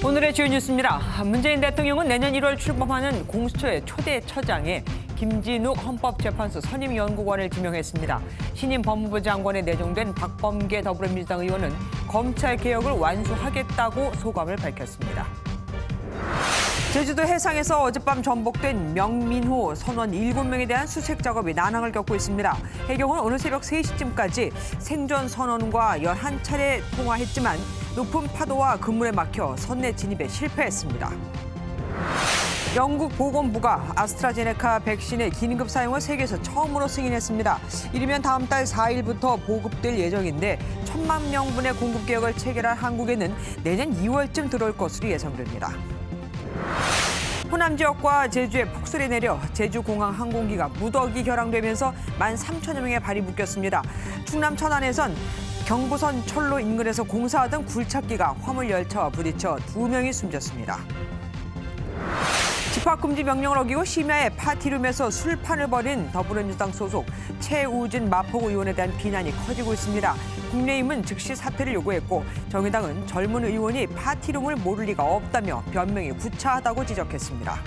오늘의 주요 뉴스입니다. 문재인 대통령은 내년 1월 출범하는 공수처의 초대 처장에 김진욱 헌법재판소 선임연구관을 지명했습니다. 신임 법무부 장관에 내정된 박범계 더불어민주당 의원은 검찰 개혁을 완수하겠다고 소감을 밝혔습니다. 제주도 해상에서 어젯밤 전복된 명민호 선원 7명에 대한 수색 작업이 난항을 겪고 있습니다. 해경은 오늘 새벽 3시쯤까지 생존 선원과 11차례 통화했지만 높은 파도와 그물에 막혀 선내 진입에 실패했습니다. 영국 보건부가 아스트라제네카 백신의 긴급 사용을 세계에서 처음으로 승인했습니다. 이르면 다음 달 4일부터 보급될 예정인데 1,000만 명분의 공급 계획을 체결한 한국에는 내년 2월쯤 들어올 것으로 예상됩니다. 호남 지역과 제주에 폭설이 내려 제주공항 항공기가 무더기 결항되면서 13,000여 명의 발이 묶였습니다. 충남 천안에선 경부선 철로 인근에서 공사하던 굴착기가 화물 열차와 부딪혀 2명이 숨졌습니다. 집합금지 명령을 어기고 심야에 파티룸에서 술판을 벌인 더불어민주당 소속 최우진 마포구 의원에 대한 비난이 커지고 있습니다. 국민의힘은 즉시 사퇴를 요구했고 정의당은 젊은 의원이 파티룸을 모를 리가 없다며 변명이 구차하다고 지적했습니다.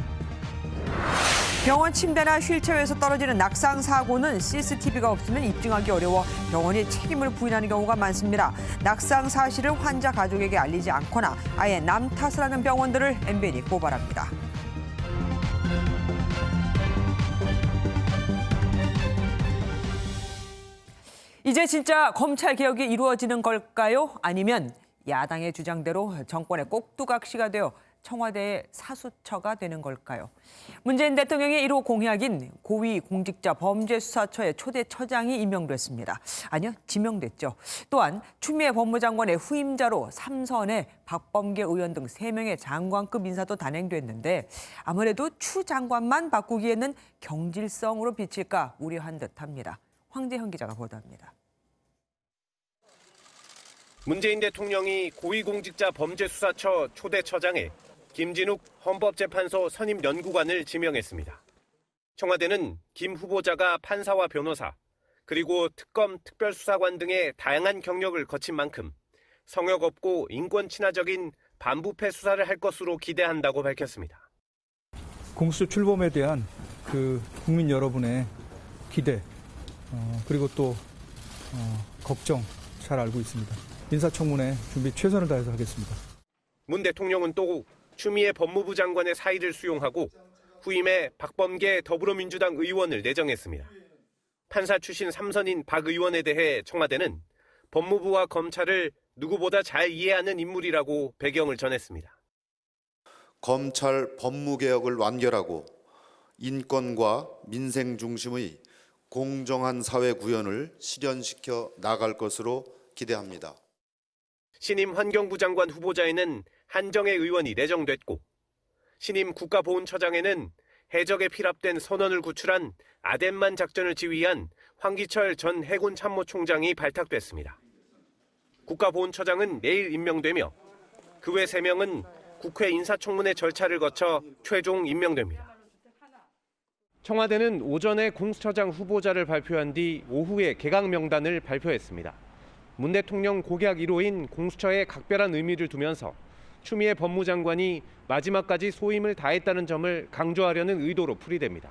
병원 침대나 휠체어에서 떨어지는 낙상 사고는 CCTV가 없으면 입증하기 어려워 병원이 책임을 부인하는 경우가 많습니다. 낙상 사실을 환자 가족에게 알리지 않거나 아예 남 탓을 하는 병원들을 MBN이 고발합니다. 이제 진짜 검찰 개혁이 이루어지는 걸까요? 아니면 야당의 주장대로 정권의 꼭두각시가 되어 청와대의 사수처가 되는 걸까요? 문재인 대통령의 1호 공약인 고위공직자범죄수사처의 초대 처장이 임명됐습니다. 아니요, 지명됐죠. 또한 추미애 법무장관의 후임자로 3선의 박범계 의원 등 3명의 장관급 인사도 단행됐는데 아무래도 추 장관만 바꾸기에는 경질성으로 비칠까 우려한 듯합니다. 황재현 기자가 보도합니다. 문재인 대통령이 고위공직자 범죄수사처 초대 처장에 김진욱 헌법재판소 선임연구관을 지명했습니다. 청와대는 김 후보자가 판사와 변호사, 그리고 특검 특별수사관 등의 다양한 경력을 거친 만큼 성역 없고 인권 친화적인 반부패 수사를 할 것으로 기대한다고 밝혔습니다. 공수처 출범에 대한 국민 여러분의 기대, 그리고 또 걱정 잘 알고 있습니다. 인사청문회 준비 최선을 다해서 하겠습니다. 문 대통령은 또 추미애 법무부 장관의 사의를 수용하고 후임에 박범계 더불어민주당 의원을 내정했습니다. 판사 출신 3선인 박 의원에 대해 청와대는 법무부와 검찰을 누구보다 잘 이해하는 인물이라고 배경을 전했습니다. 검찰 법무개혁을 완결하고 인권과 민생 중심의 공정한 사회 구현을 실현시켜 나갈 것으로 기대합니다. 신임 환경부 장관 후보자에는 한정혜 의원이 내정됐고 신임 국가보훈처장에는 해적에 피랍된 선원을 구출한 아덴만 작전을 지휘한 황기철 전 해군 참모총장이 발탁됐습니다. 국가보훈처장은 내일 임명되며 그 외 3명은 국회 인사청문회 절차를 거쳐 최종 임명됩니다. 청와대는 오전에 공수처장 후보자를 발표한 뒤 오후에 개각 명단을 발표했습니다. 문 대통령 공약 1호인 공수처에 각별한 의미를 두면서 추미애 법무장관이 마지막까지 소임을 다했다는 점을 강조하려는 의도로 풀이됩니다.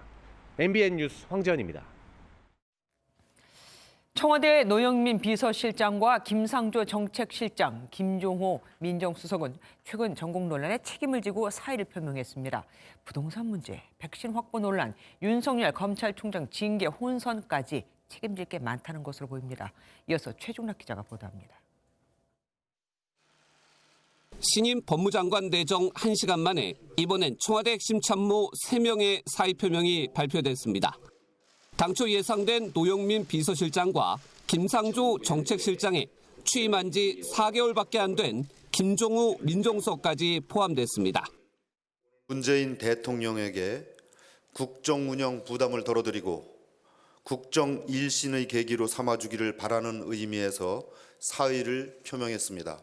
MBN 뉴스 황재현입니다. 청와대 노영민 비서실장과 김상조 정책실장, 김종호 민정수석은 최근 전국 논란에 책임을 지고 사의를 표명했습니다. 부동산 문제, 백신 확보 논란, 윤석열 검찰총장 징계 혼선까지 책임질 게 많다는 것으로 보입니다. 이어서 최종락 기자가 보도합니다. 신임 법무장관 내정 1시간 만에 이번엔 청와대 핵심 참모 3명의 사의 표명이 발표됐습니다. 당초 예상된 노영민 비서실장과 김상조 정책실장에 취임한 지 4개월밖에 안 된 김종우 민정수석까지 포함됐습니다. 문재인 대통령에게 국정 운영 부담을 덜어드리고 국정 일신의 계기로 삼아주기를 바라는 의미에서 사의를 표명했습니다.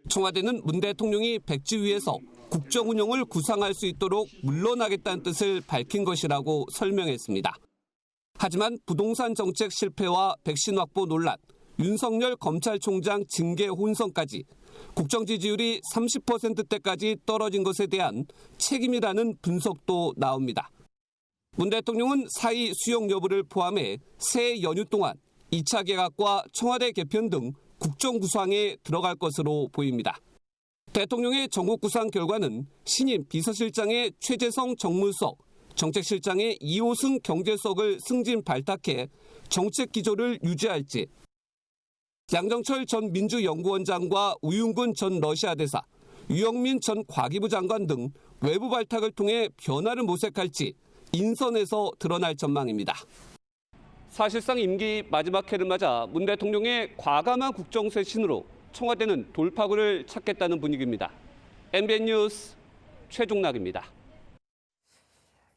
청와대는 문 대통령이 백지위에서 국정 운영을 구상할 수 있도록 물러나겠다는 뜻을 밝힌 것이라고 설명했습니다. 하지만 부동산 정책 실패와 백신 확보 논란, 윤석열 검찰총장 징계 혼선까지 국정 지지율이 30%대까지 떨어진 것에 대한 책임이라는 분석도 나옵니다. 문 대통령은 사의 수용 여부를 포함해 새 연휴 동안 2차 개각과 청와대 개편 등 국정 구상에 들어갈 것으로 보입니다. 대통령의 전국 구상 결과는 신임 비서실장의 최재성 정무석, 정책실장의 이호승 경제석을 승진 발탁해 정책 기조를 유지할지, 양정철 전 민주연구원장과 우윤근 전 러시아 대사, 유영민 전 과기부 장관 등 외부 발탁을 통해 변화를 모색할지 인선에서 드러날 전망입니다. 사실상 임기 마지막 해를 맞아 문 대통령의 과감한 국정 쇄신으로 청와대는 돌파구를 찾겠다는 분위기입니다. MBN 뉴스 최종락입니다.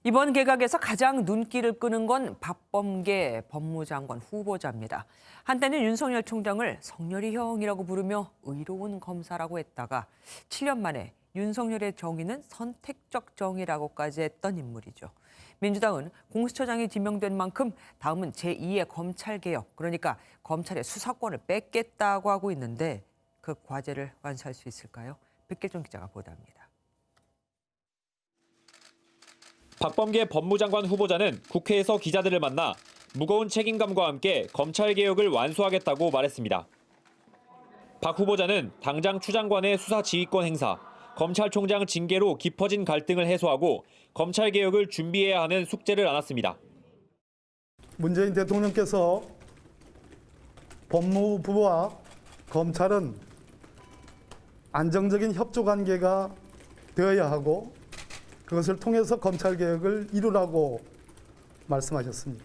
이번 개각에서 가장 눈길을 끄는 건 박범계 법무장관 후보자입니다. 한때는 윤석열 총장을 성렬이 형이라고 부르며 의로운 검사라고 했다가 7년 만에 윤석열의 정의는 선택적 정의라고까지 했던 인물이죠. 민주당은 공수처장이 지명된 만큼 다음은 제2의 검찰개혁, 그러니까 검찰의 수사권을 뺏겠다고 하고 있는데 그 과제를 완수할 수 있을까요? 백길종 기자가 보도합니다. 박범계 법무장관 후보자는 국회에서 기자들을 만나 무거운 책임감과 함께 검찰개혁을 완수하겠다고 말했습니다. 박 후보자는 당장 추장관의 수사 지휘권 행사, 검찰총장 징계로 깊어진 갈등을 해소하고 검찰개혁을 준비해야 하는 숙제를 안았습니다. 문재인 대통령께서 법무부와 검찰은 안정적인 협조관계가 되어야 하고 그것을 통해서 검찰개혁을 이루라고 말씀하셨습니다.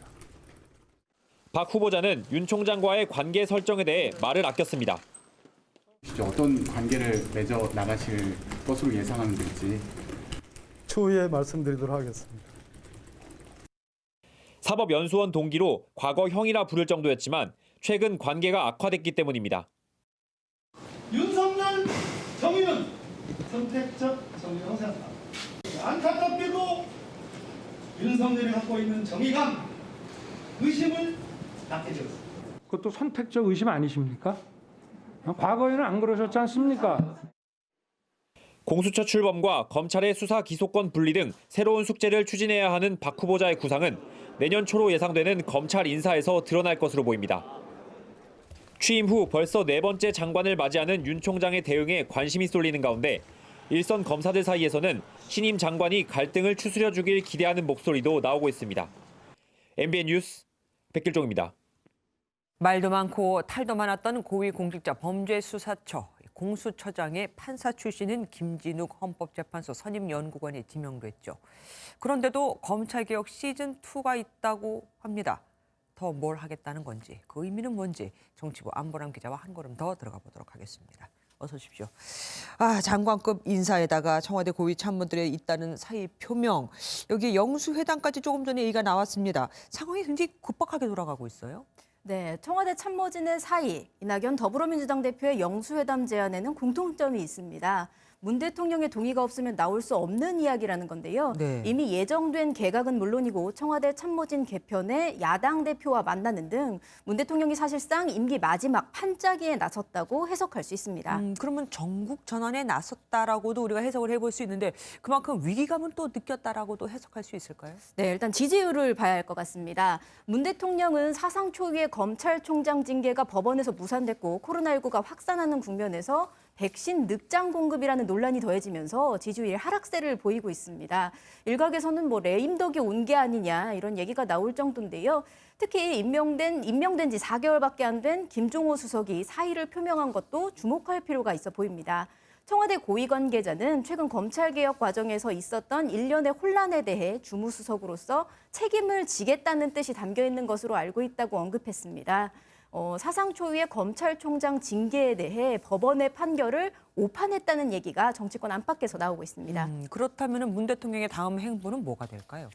박 후보자는 윤 총장과의 관계 설정에 대해 말을 아꼈습니다. 어떤 관계를 맺어 나가실 것으로 예상하면 될지 추후에 말씀드리도록 하겠습니다. 사법연수원 동기로 과거 형이라 부를 정도였지만 최근 관계가 악화됐기 때문입니다. 윤석열 정의는 선택적 정의라고 생각합니다. 안타깝게도 윤석열이 갖고 있는 정의감, 의심을 낳게 되었습니다. 그것도 선택적 의심 아니십니까? 과거에는 안 그러셨지 않습니까? 공수처 출범과 검찰의 수사 기소권 분리 등 새로운 숙제를 추진해야 하는 박 후보자의 구상은 내년 초로 예상되는 검찰 인사에서 드러날 것으로 보입니다. 취임 후 벌써 4번째 장관을 맞이하는 윤 총장의 대응에 관심이 쏠리는 가운데 일선 검사들 사이에서는 신임 장관이 갈등을 추스려주길 기대하는 목소리도 나오고 있습니다. MBN 뉴스 백길종입니다. 말도 많고 탈도 많았던 고위공직자 범죄수사처 공수처장의 판사 출신인 김진욱 헌법재판소 선임연구관이 지명됐죠. 그런데도 검찰개혁 시즌2가 있다고 합니다. 더 뭘 하겠다는 건지, 그 의미는 뭔지 정치부 안보람 기자와 한 걸음 더 들어가 보도록 하겠습니다. 어서 오십시오. 장관급 인사에다가 청와대 고위 참모들에 있다는 사의 표명, 여기 영수회담까지 조금 전에 얘기가 나왔습니다. 상황이 굉장히 급박하게 돌아가고 있어요. 네, 청와대 참모진의 사의, 이낙연 더불어민주당 대표의 영수회담 제안에는 공통점이 있습니다. 문 대통령의 동의가 없으면 나올 수 없는 이야기라는 건데요. 네. 이미 예정된 개각은 물론이고 청와대 참모진 개편에 야당 대표와 만나는 등 문 대통령이 사실상 임기 마지막 판짜기에 나섰다고 해석할 수 있습니다. 그러면 전국 전환에 나섰다라고도 우리가 해석을 해볼 수 있는데 그만큼 위기감은 또 느꼈다라고도 해석할 수 있을까요? 네, 일단 지지율을 봐야 할 것 같습니다. 문 대통령은 사상 초유의 검찰총장 징계가 법원에서 무산됐고 코로나19가 확산하는 국면에서 백신 늑장 공급이라는 논란이 더해지면서 지지율 하락세를 보이고 있습니다. 일각에서는 레임덕이 온 게 아니냐 이런 얘기가 나올 정도인데요. 특히 임명된 지 4개월밖에 안 된 김종호 수석이 사의를 표명한 것도 주목할 필요가 있어 보입니다. 청와대 고위 관계자는 최근 검찰개혁 과정에서 있었던 일련의 혼란에 대해 주무수석으로서 책임을 지겠다는 뜻이 담겨 있는 것으로 알고 있다고 언급했습니다. 사상 초유의 검찰총장 징계에 대해 법원의 판결을 오판했다는 얘기가 정치권 안팎에서 나오고 있습니다. 그렇다면 문 대통령의 다음 행보는 뭐가 될까요?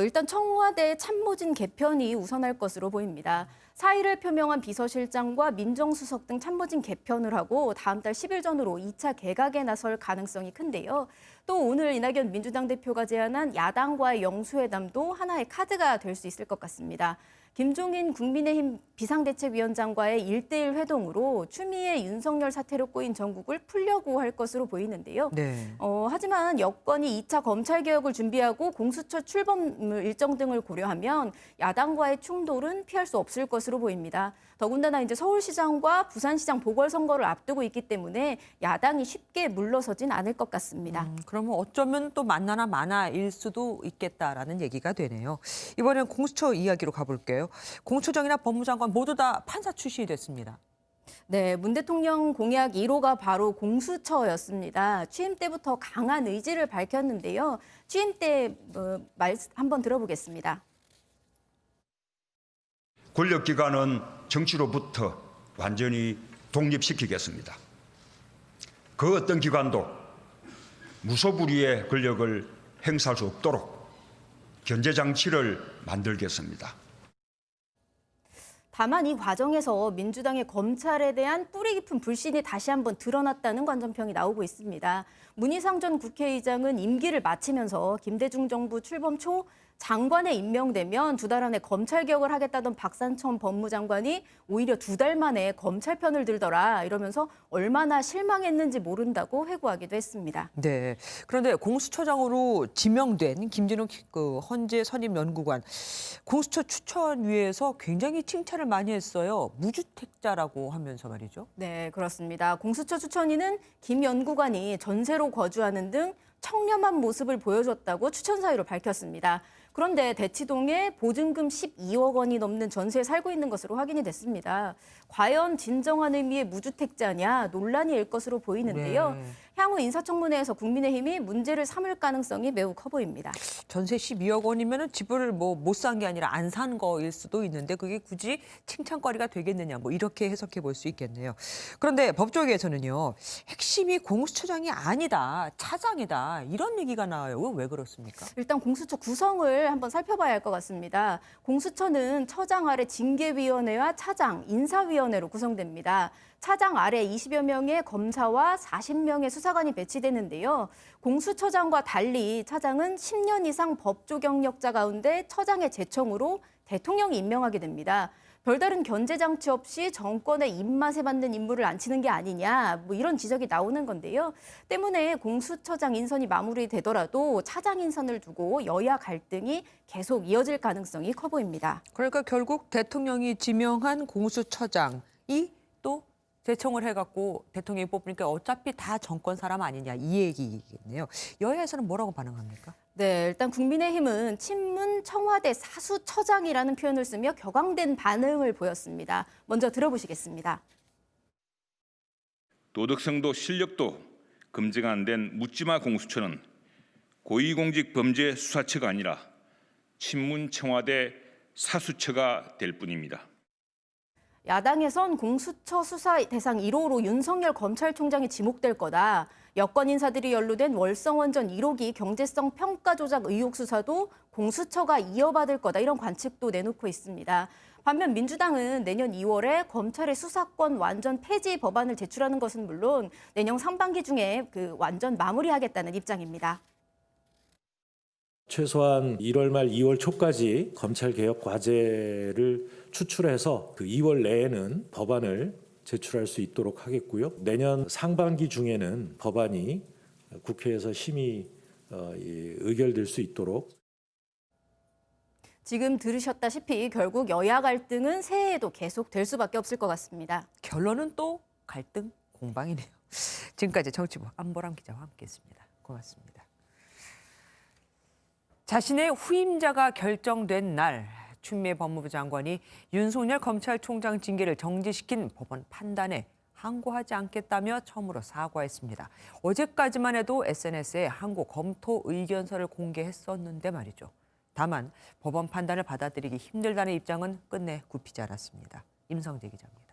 일단 청와대 참모진 개편이 우선할 것으로 보입니다. 사의를 표명한 비서실장과 민정수석 등 참모진 개편을 하고 다음 달 10일 전후로 2차 개각에 나설 가능성이 큰데요. 또 오늘 이낙연 민주당 대표가 제안한 야당과의 영수회담도 하나의 카드가 될 수 있을 것 같습니다. 김종인 국민의힘 비상대책위원장과의 1대1 회동으로 추미애 윤석열 사태로 꼬인 전국을 풀려고 할 것으로 보이는데요. 네. 하지만 여권이 2차 검찰개혁을 준비하고 공수처 출범 일정 등을 고려하면 야당과의 충돌은 피할 수 없을 것으로 보입니다. 더군다나 이제 서울시장과 부산시장 보궐선거를 앞두고 있기 때문에 야당이 쉽게 물러서진 않을 것 같습니다. 그러면 어쩌면 또 만나나 마나일 수도 있겠다라는 얘기가 되네요. 이번엔 공수처 이야기로 가볼게요. 공수처장이나 법무장관 모두 다 판사 출신이 됐습니다. 네, 문 대통령 공약 1호가 바로 공수처였습니다. 취임 때부터 강한 의지를 밝혔는데요. 취임 때 말 한번 들어보겠습니다. 권력기관은 정치로부터 완전히 독립시키겠습니다. 그 어떤 기관도 무소불위의 권력을 행사할 수 없도록 견제장치를 만들겠습니다. 다만 이 과정에서 민주당의 검찰에 대한 뿌리 깊은 불신이 다시 한번 드러났다는 관전평이 나오고 있습니다. 문희상 전 국회의장은 임기를 마치면서 김대중 정부 출범 초 장관에 임명되면 2달 안에 검찰개혁을 하겠다던 박상천 법무장관이 오히려 2달 만에 검찰 편을 들더라 이러면서 얼마나 실망했는지 모른다고 회고하기도 했습니다. 네. 그런데 공수처장으로 지명된 김진욱 헌재 선임연구관 공수처 추천위에서 굉장히 칭찬을 많이 했어요. 무주택자라고 하면서 말이죠. 네, 그렇습니다. 공수처 추천위는 김 연구관이 전세로 거주하는 등 청렴한 모습을 보여줬다고 추천 사유로 밝혔습니다. 그런데 대치동에 보증금 12억 원이 넘는 전세에 살고 있는 것으로 확인이 됐습니다. 과연 진정한 의미의 무주택자냐 논란이 일 것으로 보이는데요. 네. 향후 인사청문회에서 국민의힘이 문제를 삼을 가능성이 매우 커 보입니다. 전세 12억 원이면 집을 못 산 게 아니라 안 산 거일 수도 있는데 그게 굳이 칭찬거리가 되겠느냐 이렇게 해석해 볼 수 있겠네요. 그런데 법조계에서는요. 핵심이 공수처장이 아니다. 차장이다. 이런 얘기가 나와요. 왜 그렇습니까? 일단 공수처 구성을 한번 살펴봐야 할 것 같습니다. 공수처는 처장 아래 징계위원회와 차장, 인사위원회로 구성됩니다. 차장 아래 20여 명의 검사와 40명의 수사관이 배치되는데요. 공수처장과 달리 차장은 10년 이상 법조 경력자 가운데 처장의 제청으로 대통령이 임명하게 됩니다. 별다른 견제 장치 없이 정권의 입맛에 맞는 인물을 앉히는 게 아니냐 이런 지적이 나오는 건데요. 때문에 공수처장 인선이 마무리되더라도 차장 인선을 두고 여야 갈등이 계속 이어질 가능성이 커 보입니다. 그러니까 결국 대통령이 지명한 공수처장이 또 제청을 해갖고 대통령이 뽑으니까 어차피 다 정권 사람 아니냐 이 얘기겠네요. 여야에서는 뭐라고 반응합니까? 네, 일단 국민의힘은 친문 청와대 사수처장이라는 표현을 쓰며 격앙된 반응을 보였습니다. 먼저 들어보시겠습니다. 도덕성도 실력도 검증 안 된 묻지마 공수처는 고위공직범죄수사처가 아니라 친문 청와대 사수처가 될 뿐입니다. 야당에선 공수처 수사 대상 1호로 윤석열 검찰총장이 지목될 거다. 여권 인사들이 연루된 월성원전 1호기 경제성 평가 조작 의혹 수사도 공수처가 이어받을 거다. 이런 관측도 내놓고 있습니다. 반면 민주당은 내년 2월에 검찰의 수사권 완전 폐지 법안을 제출하는 것은 물론 내년 상반기 중에 완전 마무리하겠다는 입장입니다. 최소한 1월 말 2월 초까지 검찰개혁 과제를 추출해서 그 2월 내에는 법안을 제출할 수 있도록 하겠고요. 내년 상반기 중에는 법안이 국회에서 심의 의결될 수 있도록. 지금 들으셨다시피 결국 여야 갈등은 새해에도 계속 될 수밖에 없을 것 같습니다. 결론은 또 갈등 공방이네요. 지금까지 정치부 안보람 기자와 함께했습니다. 고맙습니다. 자신의 후임자가 결정된 날 추미애 법무부 장관이 윤석열 검찰총장 징계를 정지시킨 법원 판단에 항고하지 않겠다며 처음으로 사과했습니다. 어제까지만 해도 SNS에 항고 검토 의견서를 공개했었는데 말이죠. 다만 법원 판단을 받아들이기 힘들다는 입장은 끝내 굽히지 않았습니다. 임성재 기자입니다.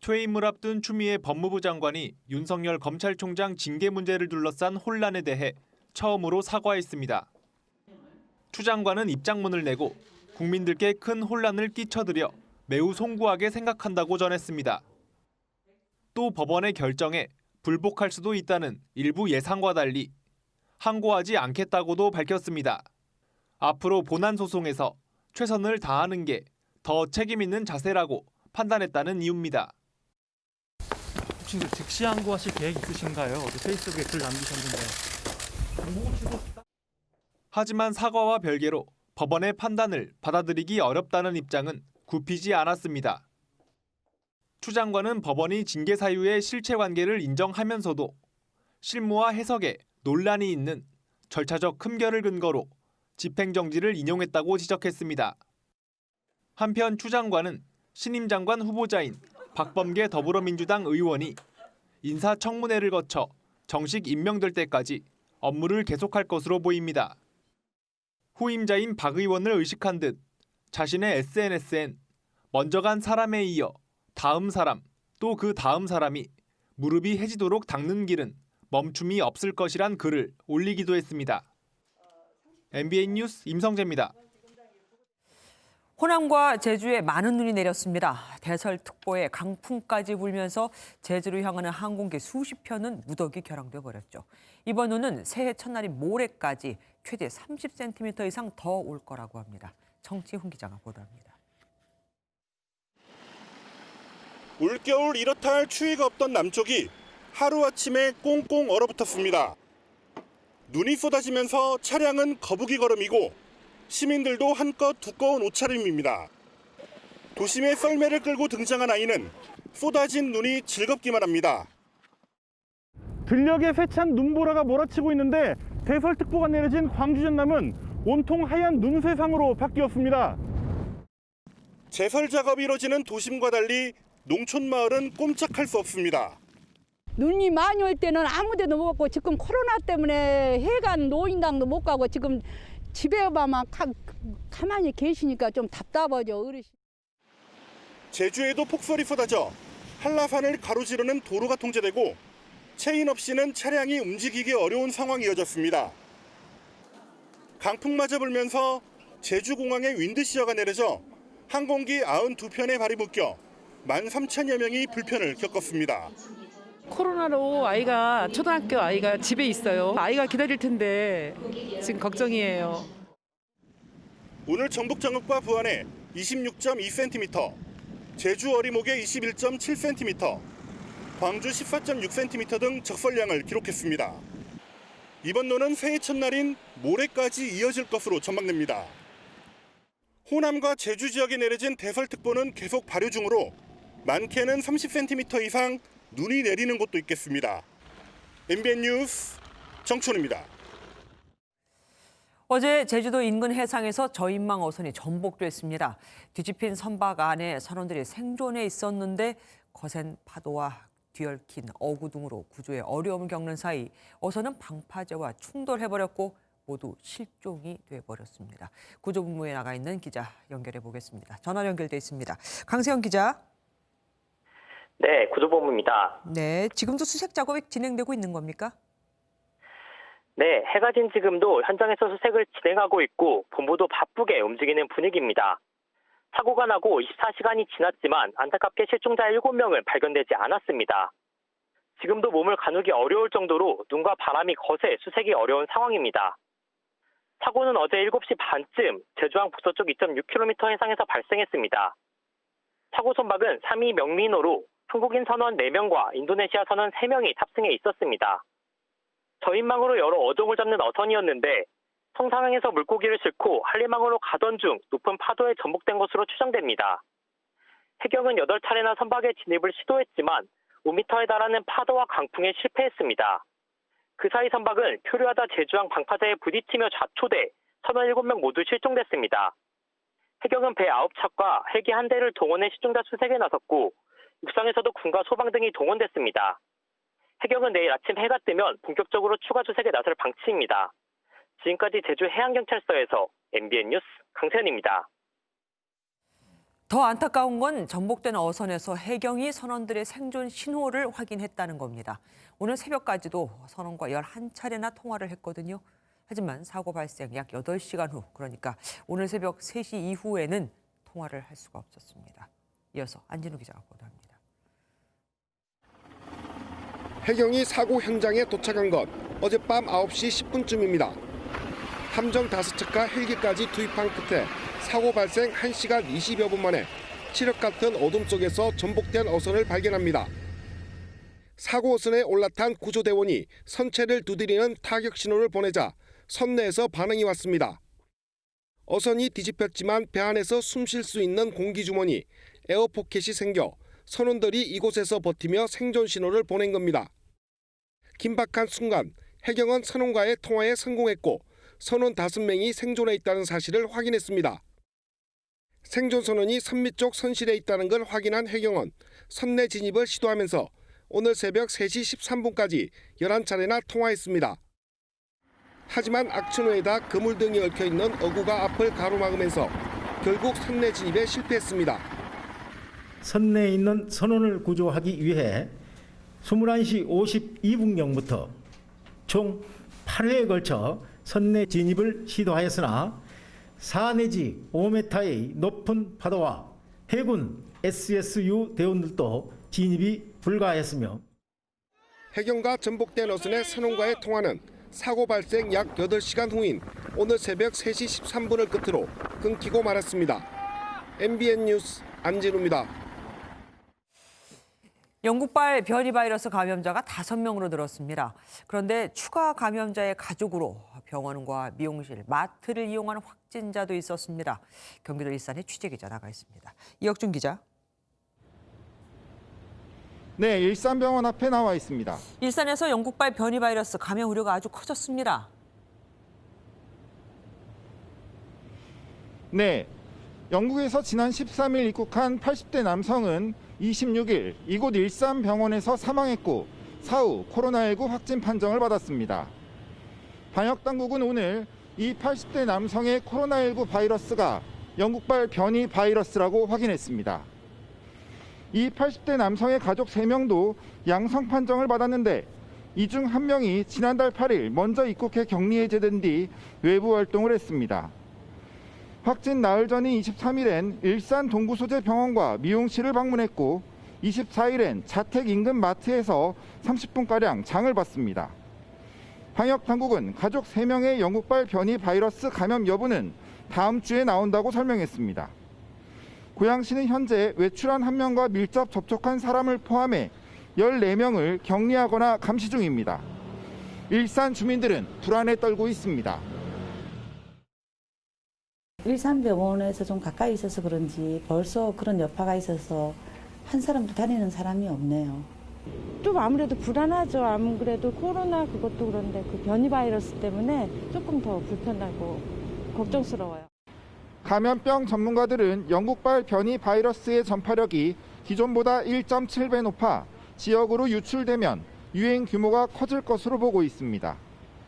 퇴임을 앞둔 추미애 법무부 장관이 윤석열 검찰총장 징계 문제를 둘러싼 혼란에 대해 처음으로 사과했습니다. 추 장관은 입장문을 내고 국민들께 큰 혼란을 끼쳐드려 매우 송구하게 생각한다고 전했습니다. 또 법원의 결정에 불복할 수도 있다는 일부 예상과 달리 항고하지 않겠다고도 밝혔습니다. 앞으로 본안 소송에서 최선을 다하는 게 더 책임 있는 자세라고 판단했다는 이유입니다. 혹시 즉시 항고하실 계획 있으신가요? 어제 페이스북에 글 남기셨는데. 하지만 사과와 별개로 법원의 판단을 받아들이기 어렵다는 입장은 굽히지 않았습니다. 추 장관은 법원이 징계 사유의 실체관계를 인정하면서도 실무와 해석에 논란이 있는 절차적 흠결을 근거로 집행정지를 인용했다고 지적했습니다. 한편 추 장관은 신임 장관 후보자인 박범계 더불어민주당 의원이 인사청문회를 거쳐 정식 임명될 때까지 업무를 계속할 것으로 보입니다. 후임자인 박 의원을 의식한 듯 자신의 SNS엔 먼저 간 사람에 이어 다음 사람 또 그 다음 사람이 무릎이 해지도록 닦는 길은 멈춤이 없을 것이란 글을 올리기도 했습니다. MBN 뉴스 임성재입니다. 호남과 제주에 많은 눈이 내렸습니다. 대설특보에 강풍까지 불면서 제주로 향하는 항공기 수십 편은 무더기 결항돼 버렸죠. 이번 눈은 새해 첫날인 모레까지 최대 30cm 이상 더 올 거라고 합니다. 정치훈 기자가 보도합니다. 올겨울 이렇다 할 추위가 없던 남쪽이 하루아침에 꽁꽁 얼어붙었습니다. 눈이 쏟아지면서 차량은 거북이 걸음이고 시민들도 한껏 두꺼운 옷차림입니다. 도심의 썰매를 끌고 등장한 아이는 쏟아진 눈이 즐겁기만 합니다. 들녘에 세찬 눈보라가 몰아치고 있는데 대설특보가 내려진 광주 전남은 온통 하얀 눈쇠상으로 바뀌었습니다. 제설 작업이 이뤄지는 도심과 달리 농촌 마을은 꼼짝할 수 없습니다. 눈이 많이 올 때는 아무 데도 못 가고 지금 코로나 때문에 해관 노인당도 못 가고 지금 집에만 가만히 계시니까 좀 답답하죠. 어르신. 제주에도 폭설이 쏟아져 한라산을 가로지르는 도로가 통제되고 체인 없이는 차량이 움직이기 어려운 상황이 이어졌습니다. 강풍마저 불면서 제주공항에 윈드시어가 내려져 항공기 92편의 발이 묶여 13,000여 명이 불편을 겪었습니다. 코로나로 아이가 초등학교 아이가 집에 있어요. 아이가 기다릴 텐데 지금 걱정이에요. 오늘 전북 장읍과 부안에 26.2cm, 제주 어리목에 21.7cm, 광주 14.6cm 등 적설량을 기록했습니다. 이번 눈은 새해 첫날인 모레까지 이어질 것으로 전망됩니다. 호남과 제주 지역에 내려진 대설특보는 계속 발효 중으로 많게는 30cm 이상 눈이 내리는 곳도 있겠습니다. MBN 뉴스 정춘입니다. 어제 제주도 인근 해상에서 저인망 어선이 전복됐습니다. 뒤집힌 선박 안에 선원들이 생존해 있었는데 거센 파도와 뒤얽힌 어구 등으로 구조에 어려움을 겪는 사이 어선은 방파제와 충돌해버렸고 모두 실종이 돼버렸습니다. 구조분무에 나가 있는 기자 연결해 보겠습니다. 전화 연결돼 있습니다. 강세영 기자. 네, 구조본부입니다. 네, 지금도 수색 작업이 진행되고 있는 겁니까? 네, 해가 진 지금도 현장에서 수색을 진행하고 있고 본부도 바쁘게 움직이는 분위기입니다. 사고가 나고 24시간이 지났지만 안타깝게 실종자 7명은 발견되지 않았습니다. 지금도 몸을 가누기 어려울 정도로 눈과 바람이 거세 수색이 어려운 상황입니다. 사고는 어제 7시 반쯤 제주항 북서쪽 2.6km 해상에서 발생했습니다. 사고 선박은 3위 명민호로 한국인 선원 4명과 인도네시아 선원 3명이 탑승해 있었습니다. 저인망으로 여러 어종을 잡는 어선이었는데 성상항에서 물고기를 싣고 한림항으로 가던 중 높은 파도에 전복된 것으로 추정됩니다. 해경은 8차례나 선박에 진입을 시도했지만 5m에 달하는 파도와 강풍에 실패했습니다. 그 사이 선박은 표류하다 제주항 방파제에 부딪히며 좌초돼 선원 7명 모두 실종됐습니다. 해경은 배 9척과 헬기 1대를 동원해 실종자 수색에 나섰고 육상에서도 군과 소방 등이 동원됐습니다. 해경은 내일 아침 해가 뜨면 본격적으로 추가 수색에 나설 방침입니다. 지금까지 제주 해양경찰서에서 MBN 뉴스 강세현입니다. 더 안타까운 건 전복된 어선에서 해경이 선원들의 생존 신호를 확인했다는 겁니다. 오늘 새벽까지도 선원과 11차례나 통화를 했거든요. 하지만 사고 발생 약 8시간 후, 그러니까 오늘 새벽 3시 이후에는 통화를 할 수가 없었습니다. 이어서 안진우 기자가 보도합니다. 해경이 사고 현장에 도착한 건 어젯밤 9시 10분쯤입니다. 함정 5척과 헬기까지 투입한 끝에 사고 발생 1시간 20여 분 만에 칠흑 같은 어둠 속에서 전복된 어선을 발견합니다. 사고 어선에 올라탄 구조대원이 선체를 두드리는 타격 신호를 보내자 선내에서 반응이 왔습니다. 어선이 뒤집혔지만 배 안에서 숨 쉴 수 있는 공기주머니, 에어포켓이 생겨 선원들이 이곳에서 버티며 생존 신호를 보낸 겁니다. 긴박한 순간 해경은 선원과의 통화에 성공했고 선원 5명이 생존해 있다는 사실을 확인했습니다. 생존 선원이 선미 쪽 선실에 있다는 걸 확인한 해경은 선내 진입을 시도하면서 오늘 새벽 3시 13분까지 11차례나 통화했습니다. 하지만 악천후에다 그물등이 얽혀있는 어구가 앞을 가로막으면서 결국 선내 진입에 실패했습니다. 선내에 있는 선원을 구조하기 위해 21시 52분경부터 총 8회에 걸쳐 선내 진입을 시도하였으나 4 내지 5m의 높은 파도와 해군 SSU 대원들도 진입이 불가하였으며 해경과 전복된 어선의 선원과의 통화는 사고 발생 약 8시간 후인 오늘 새벽 3시 13분을 끝으로 끊기고 말았습니다. MBN 뉴스 안진우입니다. 영국발 변이 바이러스 감염자가 5명으로 늘었습니다. 그런데 추가 감염자의 가족으로 병원과 미용실, 마트를 이용하는 확진자도 있었습니다. 경기도 일산에 취재기자 나가 있습니다. 이혁준 기자. 네, 일산병원 앞에 나와 있습니다. 일산에서 영국발 변이 바이러스 감염 우려가 아주 커졌습니다. 네, 영국에서 지난 13일 입국한 80대 남성은 26일 이곳 일산병원에서 사망했고 사후 코로나19 확진 판정을 받았습니다. 방역당국은 오늘 이 80대 남성의 코로나19 바이러스가 영국발 변이 바이러스라고 확인했습니다. 이 80대 남성의 가족 3명도 양성 판정을 받았는데 이 중 1명이 지난달 8일 먼저 입국해 격리 해제된 뒤 외부 활동을 했습니다. 확진 나흘 전인 23일엔 일산 동구 소재 병원과 미용실을 방문했고 24일엔 자택 인근 마트에서 30분가량 장을 봤습니다. 방역당국은 가족 3명의 영국발 변이 바이러스 감염 여부는 다음 주에 나온다고 설명했습니다. 고양시는 현재 외출한 1명과 밀접 접촉한 사람을 포함해 14명을 격리하거나 감시 중입니다. 일산 주민들은 불안에 떨고 있습니다. 일산병원에서 좀 가까이 있어서 그런지 벌써 그런 여파가 있어서 한 사람도 다니는 사람이 없네요. 좀 아무래도 불안하죠. 아무래도 코로나 그것도 그런데 그 변이 바이러스 때문에 조금 더 불편하고 걱정스러워요. 감염병 전문가들은 영국발 변이 바이러스의 전파력이 기존보다 1.7배 높아 지역으로 유출되면 유행 규모가 커질 것으로 보고 있습니다.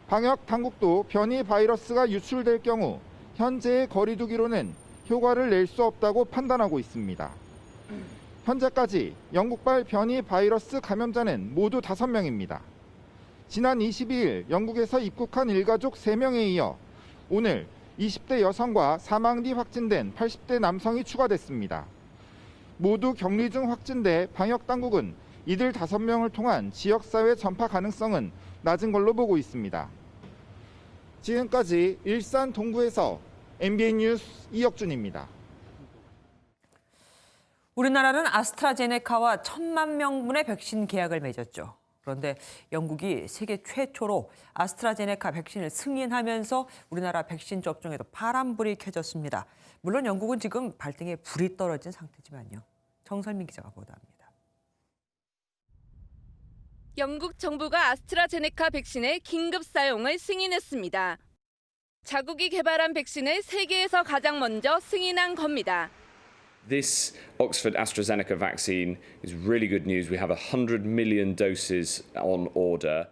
방역 당국도 변이 바이러스가 유출될 경우 현재의 거리 두기로는 효과를 낼 수 없다고 판단하고 있습니다. 현재까지 영국발 변이 바이러스 감염자는 모두 5명입니다. 지난 22일 영국에서 입국한 일가족 3명에 이어 오늘 20대 여성과 사망 뒤 확진된 80대 남성이 추가됐습니다. 모두 격리 중 확진돼 방역당국은 이들 5명을 통한 지역사회 전파 가능성은 낮은 걸로 보고 있습니다. 지금까지 일산 동구에서 MBN 뉴스 이혁준입니다. 우리나라는 아스트라제네카와 1,000만 명분의 백신 계약을 맺었죠. 그런데 영국이 세계 최초로 아스트라제네카 백신을 승인하면서 우리나라 백신 접종에도 파란불이 켜졌습니다. 물론 영국은 지금 발등에 불이 떨어진 상태지만요. 정설민 기자가 보도합니다. 영국 정부가 아스트라제네카 백신의 긴급 사용을 승인했습니다. 자국이 개발한 백신을 세계에서 가장 먼저 승인한 겁니다. This Oxford AstraZeneca vaccine is really good news. We have 100 million doses on order.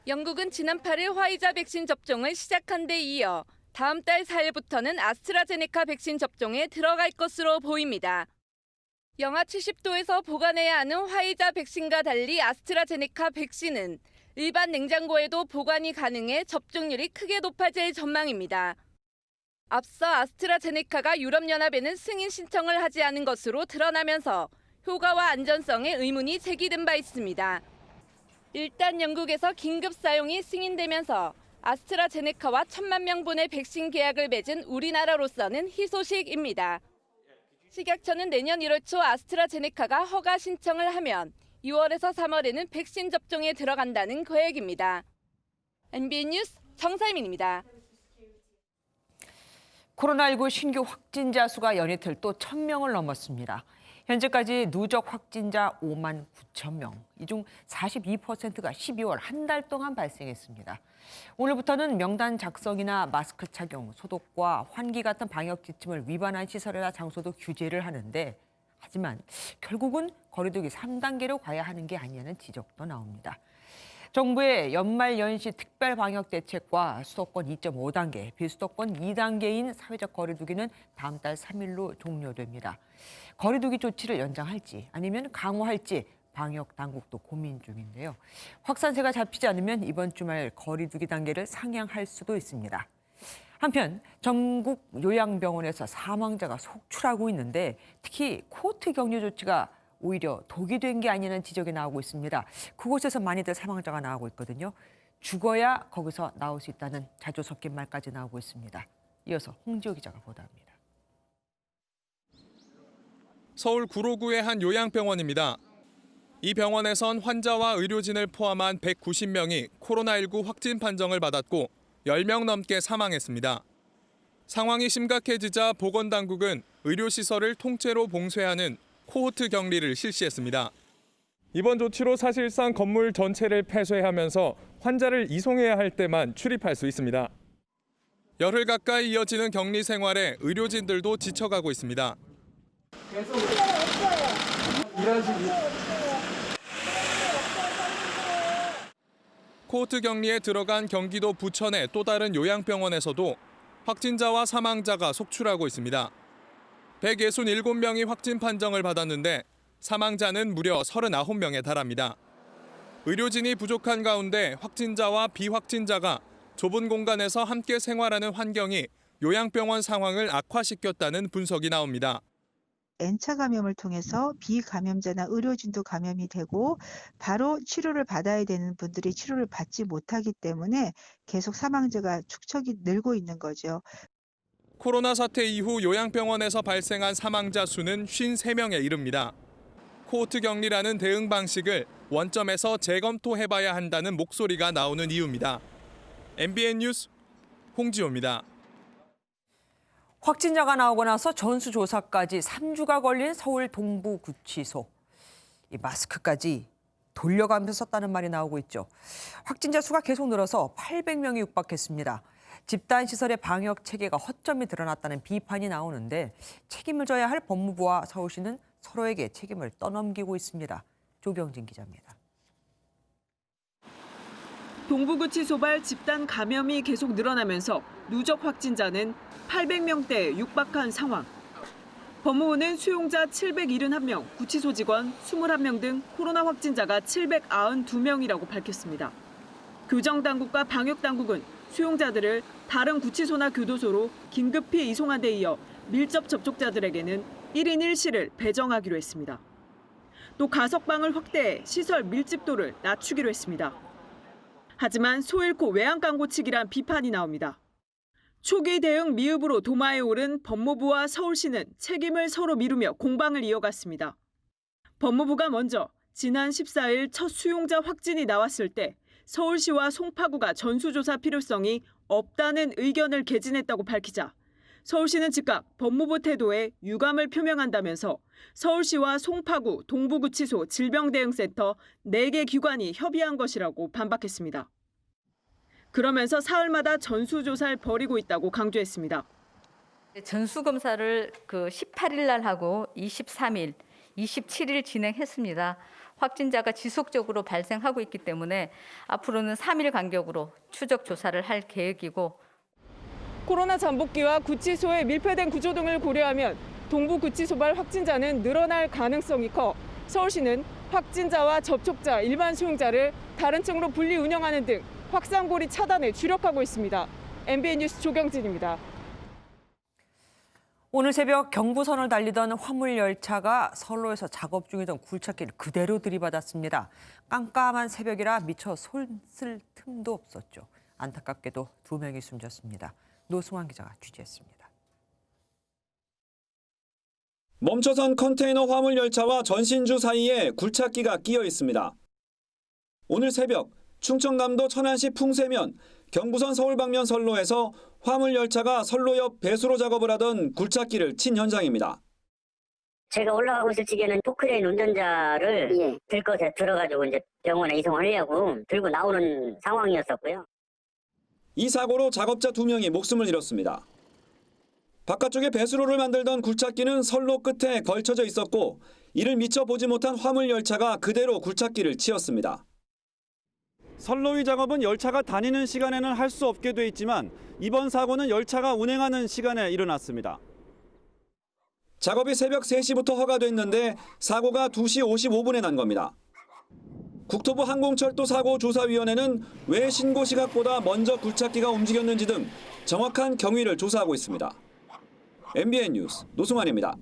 영국은 지난 8일 화이자 백신 접종을 시작한 데 이어 다음 달 4일부터는 아스트라제네카 백신 접종에 들어갈 것으로 보입니다. 영하 70도에서 보관해야 하는 화이자 백신과 달리 아스트라제네카 백신은 일반 냉장고에도 보관이 가능해 접종률이 크게 높아질 전망입니다. 앞서 아스트라제네카가 유럽연합에는 승인 신청을 하지 않은 것으로 드러나면서 효과와 안전성에 의문이 제기된 바 있습니다. 일단 영국에서 긴급 사용이 승인되면서 아스트라제네카와 1,000만 명분의 백신 계약을 맺은 우리나라로서는 희소식입니다. 식약처는 내년 1월 초 아스트라제네카가 허가 신청을 하면 2월에서 3월에는 백신 접종에 들어간다는 계획입니다. MBN 뉴스 정사민입니다. 코로나19 신규 확진자 수가 연이틀 또 1,000명을 넘었습니다. 현재까지 누적 확진자 5만 9천 명. 이 중 42%가 12월 한 달 동안 발생했습니다. 오늘부터는 명단 작성이나 마스크 착용, 소독과 환기 같은 방역 지침을 위반한 시설이나 장소도 규제를 하는데 하지만 결국은 거리두기 3단계로 가야 하는 게 아니냐는 지적도 나옵니다. 정부의 연말 연시 특별 방역 대책과 수도권 2.5단계, 비수도권 2단계인 사회적 거리두기는 다음 달 3일로 종료됩니다. 거리두기 조치를 연장할지 아니면 강화할지 방역 당국도 고민 중인데요. 확산세가 잡히지 않으면 이번 주말 거리두기 단계를 상향할 수도 있습니다. 한편 전국 요양병원에서 사망자가 속출하고 있는데 특히 코호트 격리 조치가 오히려 독이 된 게 아니냐는 지적이 나오고 있습니다. 그곳에서 많이들 사망자가 나오고 있거든요. 죽어야 거기서 나올 수 있다는 자주 섞인 말까지 나오고 있습니다. 이어서 홍지호 기자가 보도합니다. 서울 구로구의 한 요양병원입니다. 이 병원에선 환자와 의료진을 포함한 190명이 코로나19 확진 판정을 받았고 10명 넘게 사망했습니다. 상황이 심각해지자 보건당국은 의료시설을 통째로 봉쇄하는 코호트 격리를 실시했습니다. 이번 조치로 사실상 건물 전체를 폐쇄하면서 환자를 이송해야 할 때만 출입할 수 있습니다. 열흘 가까이 이어지는 격리 생활에 의료진들도 지쳐가고 있습니다. 계속 일하시기. 코호트 격리에 들어간 경기도 부천의 또 다른 요양병원에서도 확진자와 사망자가 속출하고 있습니다. 167명이 확진 판정을 받았는데 사망자는 무려 39명에 달합니다. 의료진이 부족한 가운데 확진자와 비확진자가 좁은 공간에서 함께 생활하는 환경이 요양병원 상황을 악화시켰다는 분석이 나옵니다. N차 감염을 통해서 비감염자나 의료진도 감염이 되고 바로 치료를 받아야 되는 분들이 치료를 받지 못하기 때문에 계속 사망자가 축적이 늘고 있는 거죠. 코로나 사태 이후 요양병원에서 발생한 사망자 수는 53명에 이릅니다. 코호트 격리라는 대응 방식을 원점에서 재검토해봐야 한다는 목소리가 나오는 이유입니다. MBN 뉴스 홍지호입니다. 확진자가 나오고 나서 전수조사까지 3주가 걸린 서울 동부구치소. 이 마스크까지 돌려가면서 썼다는 말이 나오고 있죠. 확진자 수가 계속 늘어서 800명이 육박했습니다. 집단시설의 방역 체계가 허점이 드러났다는 비판이 나오는데 책임을 져야 할 법무부와 서울시는 서로에게 책임을 떠넘기고 있습니다. 조병진 기자입니다. 동부구치소발 집단 감염이 계속 늘어나면서 누적 확진자는 800명대에 육박한 상황. 법무부는 수용자 771명, 구치소 직원 21명 등 코로나 확진자가 792명이라고 밝혔습니다. 교정당국과 방역당국은 수용자들을 다른 구치소나 교도소로 긴급히 이송한 데 이어 밀접 접촉자들에게는 1인 1실을 배정하기로 했습니다. 또 가석방을 확대해 시설 밀집도를 낮추기로 했습니다. 하지만 소 잃고 외양 광고치기란 비판이 나옵니다. 초기 대응 미흡으로 도마에 오른 법무부와 서울시는 책임을 서로 미루며 공방을 이어갔습니다. 법무부가 먼저 지난 14일 첫 수용자 확진이 나왔을 때 서울시와 송파구가 전수조사 필요성이 없다는 의견을 개진했다고 밝히자 서울시는 즉각 법무부 태도에 유감을 표명한다면서 서울시와 송파구, 동부구치소 질병대응센터 4개 기관이 협의한 것이라고 반박했습니다. 그러면서 사흘마다 전수조사를 벌이고 있다고 강조했습니다. 전수검사를 18일 날 하고 23일, 27일 진행했습니다. 확진자가 지속적으로 발생하고 있기 때문에 앞으로는 3일 간격으로 추적 조사를 할 계획이고 코로나 잠복기와 구치소의 밀폐된 구조 등을 고려하면 동부구치소발 확진자는 늘어날 가능성이 커 서울시는 확진자와 접촉자, 일반 수용자를 다른 층으로 분리 운영하는 등 확산고리 차단에 주력하고 있습니다. MBN 뉴스 조경진입니다. 오늘 새벽 경부선을 달리던 화물 열차가 선로에서 작업 중이던 굴착기를 그대로 들이받았습니다. 깜깜한 새벽이라 미처 손쓸 틈도 없었죠. 안타깝게도 2명이 숨졌습니다. 노승환 기자가 취재했습니다. 멈춰선 컨테이너 화물 열차와 전신주 사이에 굴착기가 끼어 있습니다. 오늘 새벽 충청남도 천안시 풍세면 경부선 서울 방면 선로에서 화물 열차가 선로 옆 배수로 작업을 하던 굴착기를 친 현장입니다. 제가 올라가고 있을 적에는 포크레인 운전자를 들것에 들어가지고 이제 병원에 이송하려고 들고 나오는 상황이었었고요. 이 사고로 작업자 2명이 목숨을 잃었습니다. 바깥쪽에 배수로를 만들던 굴착기는 선로 끝에 걸쳐져 있었고 이를 미처 보지 못한 화물 열차가 그대로 굴착기를 치었습니다. 선로 위 작업은 열차가 다니는 시간에는 할 수 없게 돼 있지만 이번 사고는 열차가 운행하는 시간에 일어났습니다. 작업이 새벽 3시부터 허가됐는데 사고가 2시 55분에 난 겁니다. 국토부 항공철도 사고조사위원회는 왜 신고 시각보다 먼저 굴착기가 움직였는지 등 정확한 경위를 조사하고 있습니다. MBN 뉴스 노승환입니다.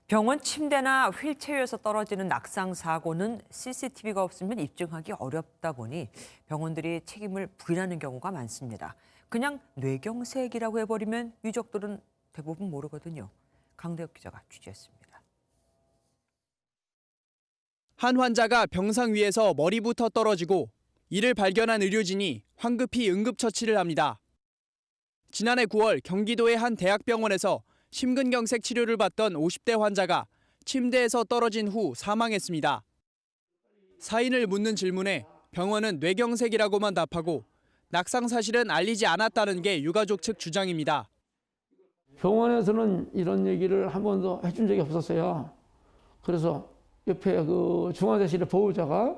병원 침대나 휠체어에서 떨어지는 낙상 사고는 CCTV가 없으면 입증하기 어렵다 보니 병원들이 책임을 부인하는 경우가 많습니다. 그냥 뇌경색이라고 해버리면 유족들은 대부분 모르거든요. 강대혁 기자가 취재했습니다. 한 환자가 병상 위에서 머리부터 떨어지고 이를 발견한 의료진이 황급히 응급처치를 합니다. 지난해 9월 경기도의 한 대학병원에서 심근경색 치료를 받던 50대 환자가 침대에서 떨어진 후 사망했습니다. 사인을 묻는 질문에 병원은 뇌경색이라고만 답하고 낙상 사실은 알리지 않았다는 게 유가족 측 주장입니다. 병원에서는 이런 얘기를 한 번도 해준 적이 없었어요. 그래서 옆에 그 중환자실의 보호자가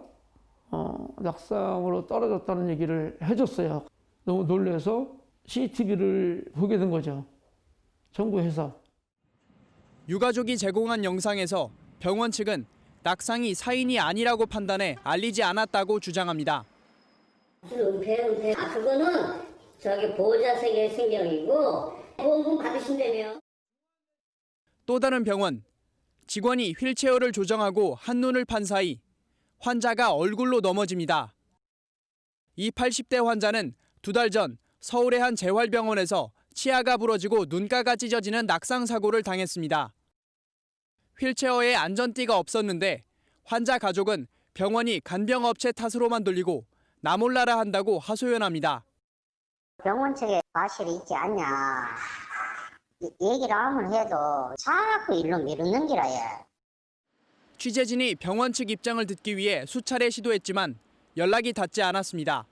낙상으로 떨어졌다는 얘기를 해줬어요. 너무 놀라서 CCTV를 보게 된 거죠. 청구해서. 유가족이 제공한 영상에서 병원 측은 낙상이 사인이 아니라고 판단해 알리지 않았다고 주장합니다. 은폐. 그거는 저기 보호자 세계 신경이고 보험금 받으신다며. 또 다른 병원. 직원이 휠체어를 조정하고 한눈을 판 사이 환자가 얼굴로 넘어집니다. 이 80대 환자는 2달 전 서울의 한 재활병원에서 치아가 부러지고 눈가가 찢어지는 낙상 사고를 당했습니다. 휠체어에 안전띠가 없었는데 환자 가족은 병원이 간병업체 탓으로만 돌리고 나 몰라라 한다고 하소연합니다. 병원 측에 과실이 있지 않냐. 얘기를 하면 해도 자꾸 일로 미루는 기라예. 취재진이 병원 측 입장을 듣기 위해 수차례 시도했지만 연락이 닿지 않았습니다.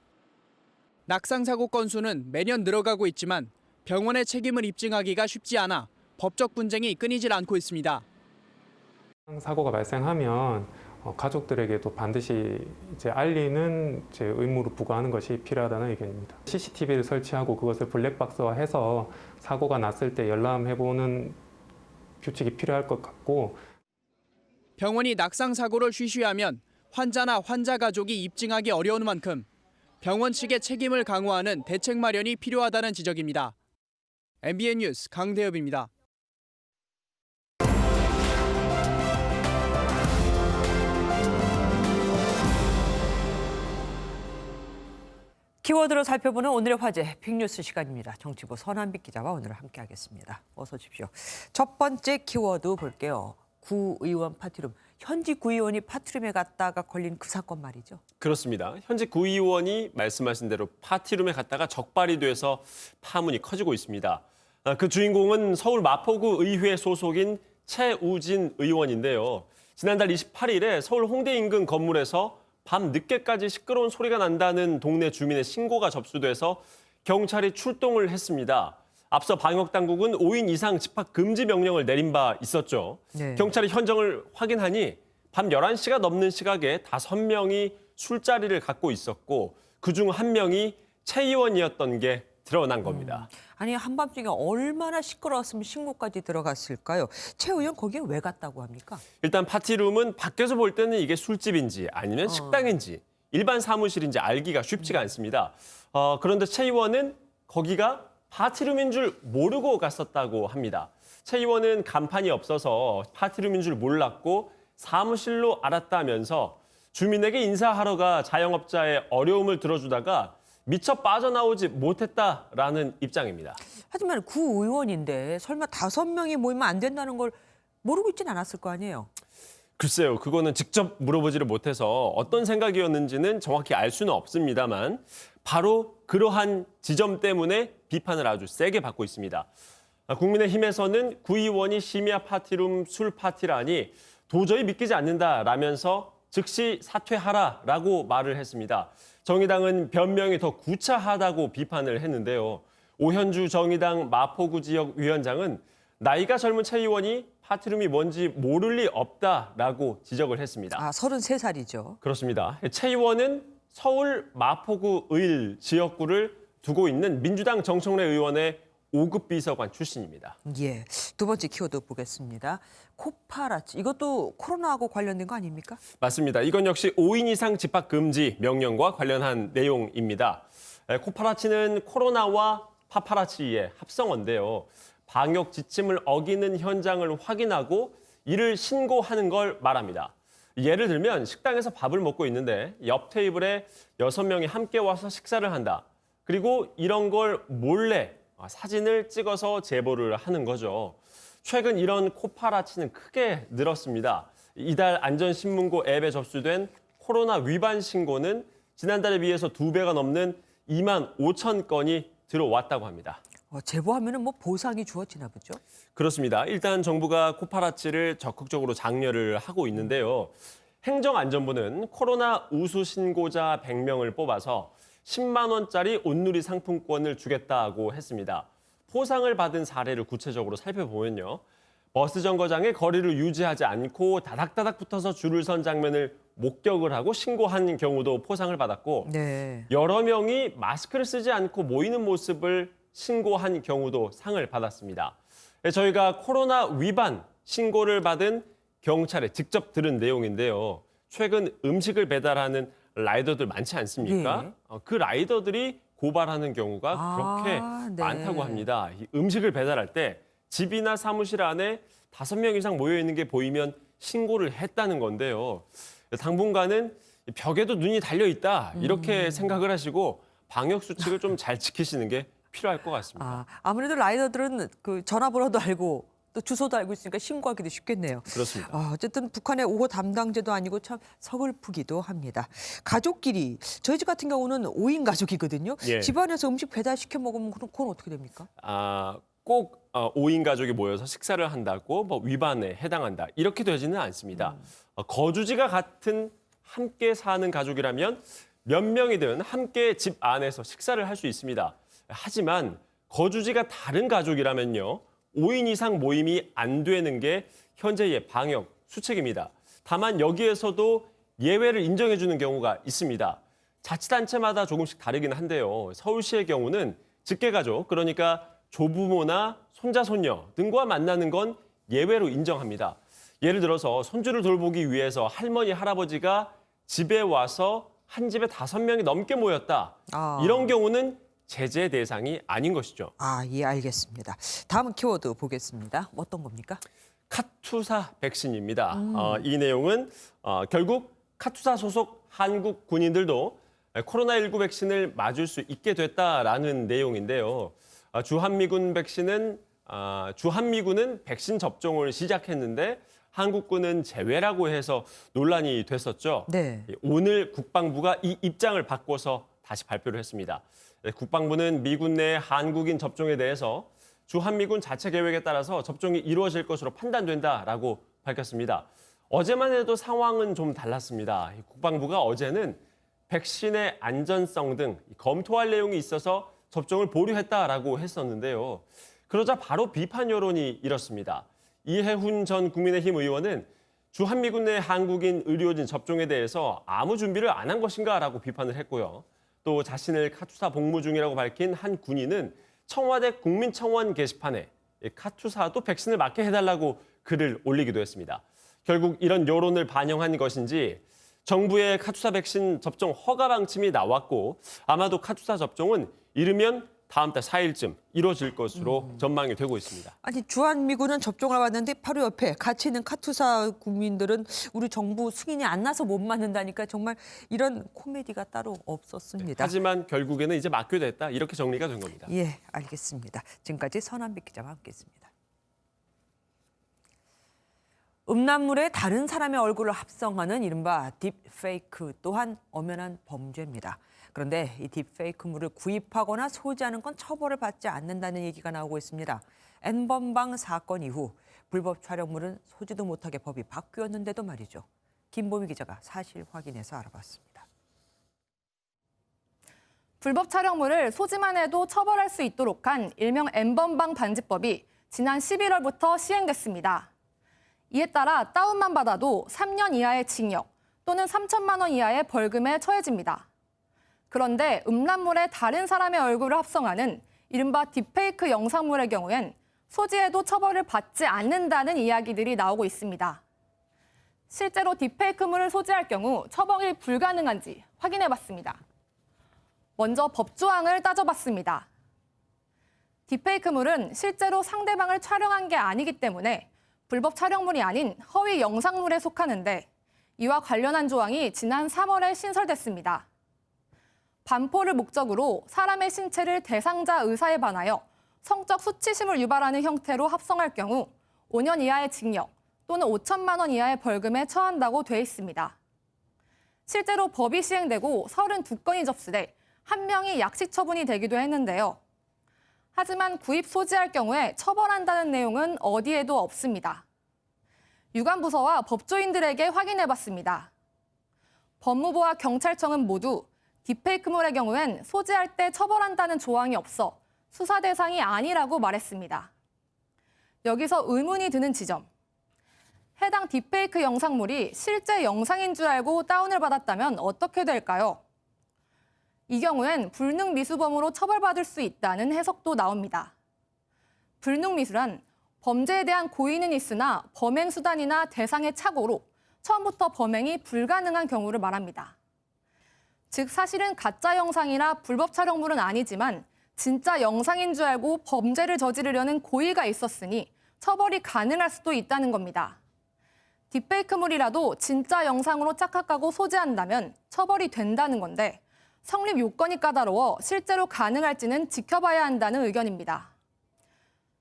낙상 사고 건수는 매년 늘어가고 있지만 병원의 책임을 입증하기가 쉽지 않아 법적 분쟁이 끊이질 않고 있습니다. 사고가 발생하면 가족들에게도 반드시 알리는 의무를 부과하는 것이 필요하다는 의견입니다. CCTV를 설치하고 그것을 블랙박스화해서 사고가 났을 때 열람해보는 규칙이 필요할 것 같고, 병원이 낙상 사고를 쉬쉬하면 환자나 환자 가족이 입증하기 어려운 만큼 병원 측의 책임을 강화하는 대책 마련이 필요하다는 지적입니다. MBN 뉴스 강대엽입니다. 키워드로 살펴보는 오늘의 화제 빅뉴스 시간입니다. 정치부 선한빛 기자와 오늘 함께하겠습니다. 어서 오십시오. 첫 번째 키워드 볼게요. 구의원 파티룸. 현직 구의원이 파티룸에 갔다가 걸린 그 사건 말이죠. 그렇습니다. 현직 구의원이 말씀하신 대로 파티룸에 갔다가 적발이 돼서 파문이 커지고 있습니다. 그 주인공은 서울 마포구 의회 소속인 최우진 의원인데요. 지난달 28일에 서울 홍대 인근 건물에서 밤 늦게까지 시끄러운 소리가 난다는 동네 주민의 신고가 접수돼서 경찰이 출동을 했습니다. 앞서 방역당국은 5인 이상 집합 금지 명령을 내린 바 있었죠. 네. 경찰이 현장을 확인하니 밤 11시가 넘는 시각에 5명이 술자리를 갖고 있었고 그중 1명이 최 의원이었던 게 드러난 겁니다. 아니 한밤중에 얼마나 시끄러웠으면 신고까지 들어갔을까요? 최 의원 거기에 왜 갔다고 합니까? 일단 파티룸은 밖에서 볼 때는 이게 술집인지 아니면 식당인지 일반 사무실인지 알기가 쉽지가 않습니다. 그런데 최 의원은 거기가 파티룸인 줄 모르고 갔었다고 합니다. 최 의원은 간판이 없어서 파티룸인 줄 몰랐고 사무실로 알았다면서 주민에게 인사하러 가 자영업자의 어려움을 들어주다가 미처 빠져나오지 못했다라는 입장입니다. 하지만 구 의원인데 설마 5명이 모이면 안 된다는 걸 모르고 있진 않았을 거 아니에요? 글쎄요, 그거는 직접 물어보지를 못해서 어떤 생각이었는지는 정확히 알 수는 없습니다만 바로 그러한 지점 때문에 비판을 아주 세게 받고 있습니다. 국민의힘에서는 구의원이 심야 파티룸 술 파티라니 도저히 믿기지 않는다라면서 즉시 사퇴하라라고 말을 했습니다. 정의당은 변명이 더 구차하다고 비판을 했는데요. 오현주 정의당 마포구 지역 위원장은 나이가 젊은 최 의원이 파티룸이 뭔지 모를 리 없다라고 지적을 했습니다. 33살이죠. 그렇습니다. 최 의원은 서울 마포구 의 지역구를 두고 있는 민주당 정청래 의원의 5급 비서관 출신입니다. 예, 두 번째 키워드 보겠습니다. 코파라치, 이것도 코로나하고 관련된 거 아닙니까? 맞습니다. 이건 역시 5인 이상 집합 금지 명령과 관련한 내용입니다. 코파라치는 코로나와 파파라치의 합성어인데요. 방역 지침을 어기는 현장을 확인하고 이를 신고하는 걸 말합니다. 예를 들면 식당에서 밥을 먹고 있는데 옆 테이블에 6명이 함께 와서 식사를 한다. 그리고 이런 걸 몰래 사진을 찍어서 제보를 하는 거죠. 최근 이런 코파라치는 크게 늘었습니다. 이달 안전신문고 앱에 접수된 코로나 위반 신고는 지난달에 비해서 2배가 넘는 2만 5천 건이 들어왔다고 합니다. 제보하면 뭐 보상이 주어지나 보죠? 그렇습니다. 일단 정부가 코파라치를 적극적으로 장려를 하고 있는데요. 행정안전부는 코로나 우수 신고자 100명을 뽑아서 10만 원짜리 온누리 상품권을 주겠다고 했습니다. 포상을 받은 사례를 구체적으로 살펴보면요. 버스 정거장에 거리를 유지하지 않고 다닥다닥 붙어서 줄을 선 장면을 목격을 하고 신고한 경우도 포상을 받았고 네. 여러 명이 마스크를 쓰지 않고 모이는 모습을 신고한 경우도 상을 받았습니다. 저희가 코로나 위반 신고를 받은 경찰에 직접 들은 내용인데요. 최근 음식을 배달하는 라이더들 많지 않습니까? 예. 그 라이더들이 고발하는 경우가 그렇게 네. 많다고 합니다. 이 음식을 배달할 때 집이나 사무실 안에 5명 이상 모여 있는 게 보이면 신고를 했다는 건데요. 당분간은 벽에도 눈이 달려 있다 이렇게 생각을 하시고 방역 수칙을 좀 잘 지키시는 게 필요할 것 같습니다. 아무래도 라이더들은 그 전화번호도 알고 또 주소도 알고 있으니까 신고하기도 쉽겠네요. 그렇습니다. 어쨌든 북한의 5호 담당제도 아니고 참 서글프기도 합니다. 가족끼리 저희 집 같은 경우는 5인 가족이거든요. 예. 집안에서 음식 배달시켜 먹으면 그건 어떻게 됩니까? 꼭 5인 가족이 모여서 식사를 한다고 뭐 위반에 해당한다. 이렇게 되지는 않습니다. 거주지가 같은 함께 사는 가족이라면 몇 명이든 함께 집 안에서 식사를 할 수 있습니다. 하지만 거주지가 다른 가족이라면요. 5인 이상 모임이 안 되는 게 현재의 방역 수칙입니다. 다만 여기에서도 예외를 인정해 주는 경우가 있습니다. 자치단체마다 조금씩 다르긴 한데요. 서울시의 경우는 직계가족, 그러니까 조부모나 손자, 손녀 등과 만나는 건 예외로 인정합니다. 예를 들어서 손주를 돌보기 위해서 할머니, 할아버지가 집에 와서 한 집에 5명이 넘게 모였다. 이런 경우는 제재 대상이 아닌 것이죠. 예, 알겠습니다. 다음 키워드 보겠습니다. 어떤 겁니까? 카투사 백신입니다. 이 내용은 결국 카투사 소속 한국 군인들도 코로나19 백신을 맞을 수 있게 됐다라는 내용인데요. 주한미군은 백신 접종을 시작했는데 한국군은 제외라고 해서 논란이 됐었죠. 네. 오늘 국방부가 이 입장을 바꿔서 다시 발표를 했습니다. 국방부는 미군 내 한국인 접종에 대해서 주한미군 자체 계획에 따라서 접종이 이루어질 것으로 판단된다라고 밝혔습니다. 어제만 해도 상황은 좀 달랐습니다. 국방부가 어제는 백신의 안전성 등 검토할 내용이 있어서 접종을 보류했다라고 했었는데요. 그러자 바로 비판 여론이 일었습니다. 이해훈 전 국민의힘 의원은 주한미군 내 한국인 의료진 접종에 대해서 아무 준비를 안 한 것인가라고 비판을 했고요. 또 자신을 카투사 복무 중이라고 밝힌 한 군인은 청와대 국민청원 게시판에 카투사도 백신을 맞게 해달라고 글을 올리기도 했습니다. 결국 이런 여론을 반영한 것인지 정부의 카투사 백신 접종 허가 방침이 나왔고 아마도 카투사 접종은 이르면 다음 달 4일쯤 이뤄질 것으로 전망이 되고 있습니다. 아니 주한미군은 접종을 받는데 바로 옆에 같이 있는 카투사 국민들은 우리 정부 승인이 안 나서 못 맞는다니까 정말 이런 코미디가 따로 없었습니다. 하지만 결국에는 이제 맞게 됐다. 이렇게 정리가 된 겁니다. 예, 알겠습니다. 지금까지 선한빛 기자와 함께했습니다. 음란물에 다른 사람의 얼굴을 합성하는 이른바 딥페이크 또한 엄연한 범죄입니다. 그런데 이 딥페이크물을 구입하거나 소지하는 건 처벌을 받지 않는다는 얘기가 나오고 있습니다. N번방 사건 이후 불법 촬영물은 소지도 못하게 법이 바뀌었는데도 말이죠. 김보미 기자가 사실 확인해서 알아봤습니다. 불법 촬영물을 소지만 해도 처벌할 수 있도록 한 일명 N번방 반지법이 지난 11월부터 시행됐습니다. 이에 따라 다운만 받아도 3년 이하의 징역 또는 3천만 원 이하의 벌금에 처해집니다. 그런데 음란물에 다른 사람의 얼굴을 합성하는 이른바 딥페이크 영상물의 경우엔 소지해도 처벌을 받지 않는다는 이야기들이 나오고 있습니다. 실제로 딥페이크물을 소지할 경우 처벌이 불가능한지 확인해봤습니다. 먼저 법조항을 따져봤습니다. 딥페이크물은 실제로 상대방을 촬영한 게 아니기 때문에 불법 촬영물이 아닌 허위 영상물에 속하는데 이와 관련한 조항이 지난 3월에 신설됐습니다. 반포를 목적으로 사람의 신체를 대상자 의사에 반하여 성적 수치심을 유발하는 형태로 합성할 경우 5년 이하의 징역 또는 5천만 원 이하의 벌금에 처한다고 돼 있습니다. 실제로 법이 시행되고 32건이 접수돼 1명이 약식 처분이 되기도 했는데요. 하지만 구입 소지할 경우에 처벌한다는 내용은 어디에도 없습니다. 유관부서와 법조인들에게 확인해봤습니다. 법무부와 경찰청은 모두 딥페이크물의 경우엔 소지할 때 처벌한다는 조항이 없어 수사 대상이 아니라고 말했습니다. 여기서 의문이 드는 지점. 해당 딥페이크 영상물이 실제 영상인 줄 알고 다운을 받았다면 어떻게 될까요? 이 경우엔 불능미수범으로 처벌받을 수 있다는 해석도 나옵니다. 불능미수란 범죄에 대한 고의는 있으나 범행 수단이나 대상의 착오로 처음부터 범행이 불가능한 경우를 말합니다. 즉 사실은 가짜 영상이나 불법 촬영물은 아니지만 진짜 영상인 줄 알고 범죄를 저지르려는 고의가 있었으니 처벌이 가능할 수도 있다는 겁니다. 딥페이크물이라도 진짜 영상으로 착각하고 소지한다면 처벌이 된다는 건데 성립 요건이 까다로워 실제로 가능할지는 지켜봐야 한다는 의견입니다.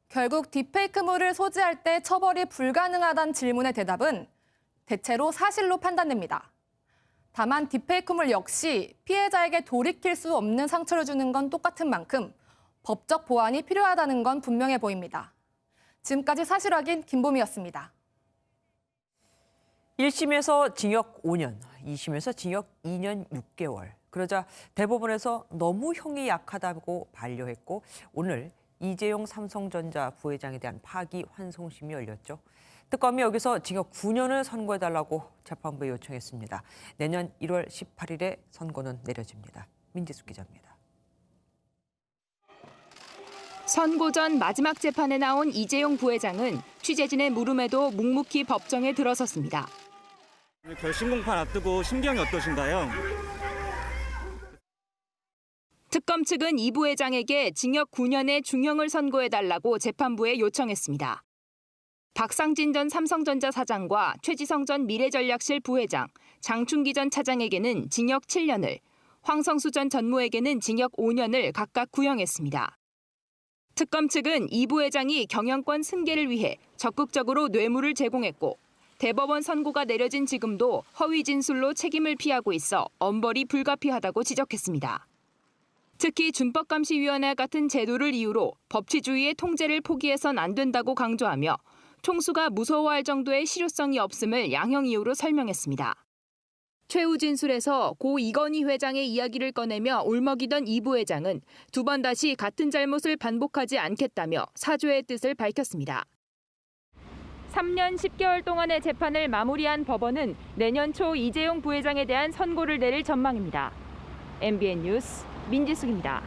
결국 딥페이크물을 소지할 때 처벌이 불가능하다는 질문의 대답은 대체로 사실로 판단됩니다. 다만 딥페이크물 역시 피해자에게 돌이킬 수 없는 상처를 주는 건 똑같은 만큼 법적 보완이 필요하다는 건 분명해 보입니다. 지금까지 사실 확인 김보미였습니다. 1심에서 징역 5년, 2심에서 징역 2년 6개월. 그러자 대법원에서 너무 형이 약하다고 반려했고 오늘 이재용 삼성전자 부회장에 대한 파기환송심이 열렸죠. 특검이 여기서 징역 9년을 선고해달라고 재판부에 요청했습니다. 내년 1월 18일에 선고는 내려집니다. 민지숙 기자입니다. 선고 전 마지막 재판에 나온 이재용 부회장은 취재진의 물음에도 묵묵히 법정에 들어섰습니다. 결심 공판 앞두고 심경이 어떠신가요? 특검 측은 이 부회장에게 징역 9년의 중형을 선고해달라고 재판부에 요청했습니다. 박상진 전 삼성전자 사장과 최지성 전 미래전략실 부회장, 장충기 전 차장에게는 징역 7년을, 황성수 전 전무에게는 징역 5년을 각각 구형했습니다. 특검 측은 이 부회장이 경영권 승계를 위해 적극적으로 뇌물을 제공했고 대법원 선고가 내려진 지금도 허위 진술로 책임을 피하고 있어 엄벌이 불가피하다고 지적했습니다. 특히 준법감시위원회 같은 제도를 이유로 법치주의의 통제를 포기해선 안 된다고 강조하며 총수가 무서워할 정도의 실효성이 없음을 양형 이유로 설명했습니다. 최후 진술에서 고 이건희 회장의 이야기를 꺼내며 울먹이던 이 부회장은 두 번 다시 같은 잘못을 반복하지 않겠다며 사죄의 뜻을 밝혔습니다. 3년 10개월 동안의 재판을 마무리한 법원은 내년 초 이재용 부회장에 대한 선고를 내릴 전망입니다. MBN 뉴스 민지숙입니다.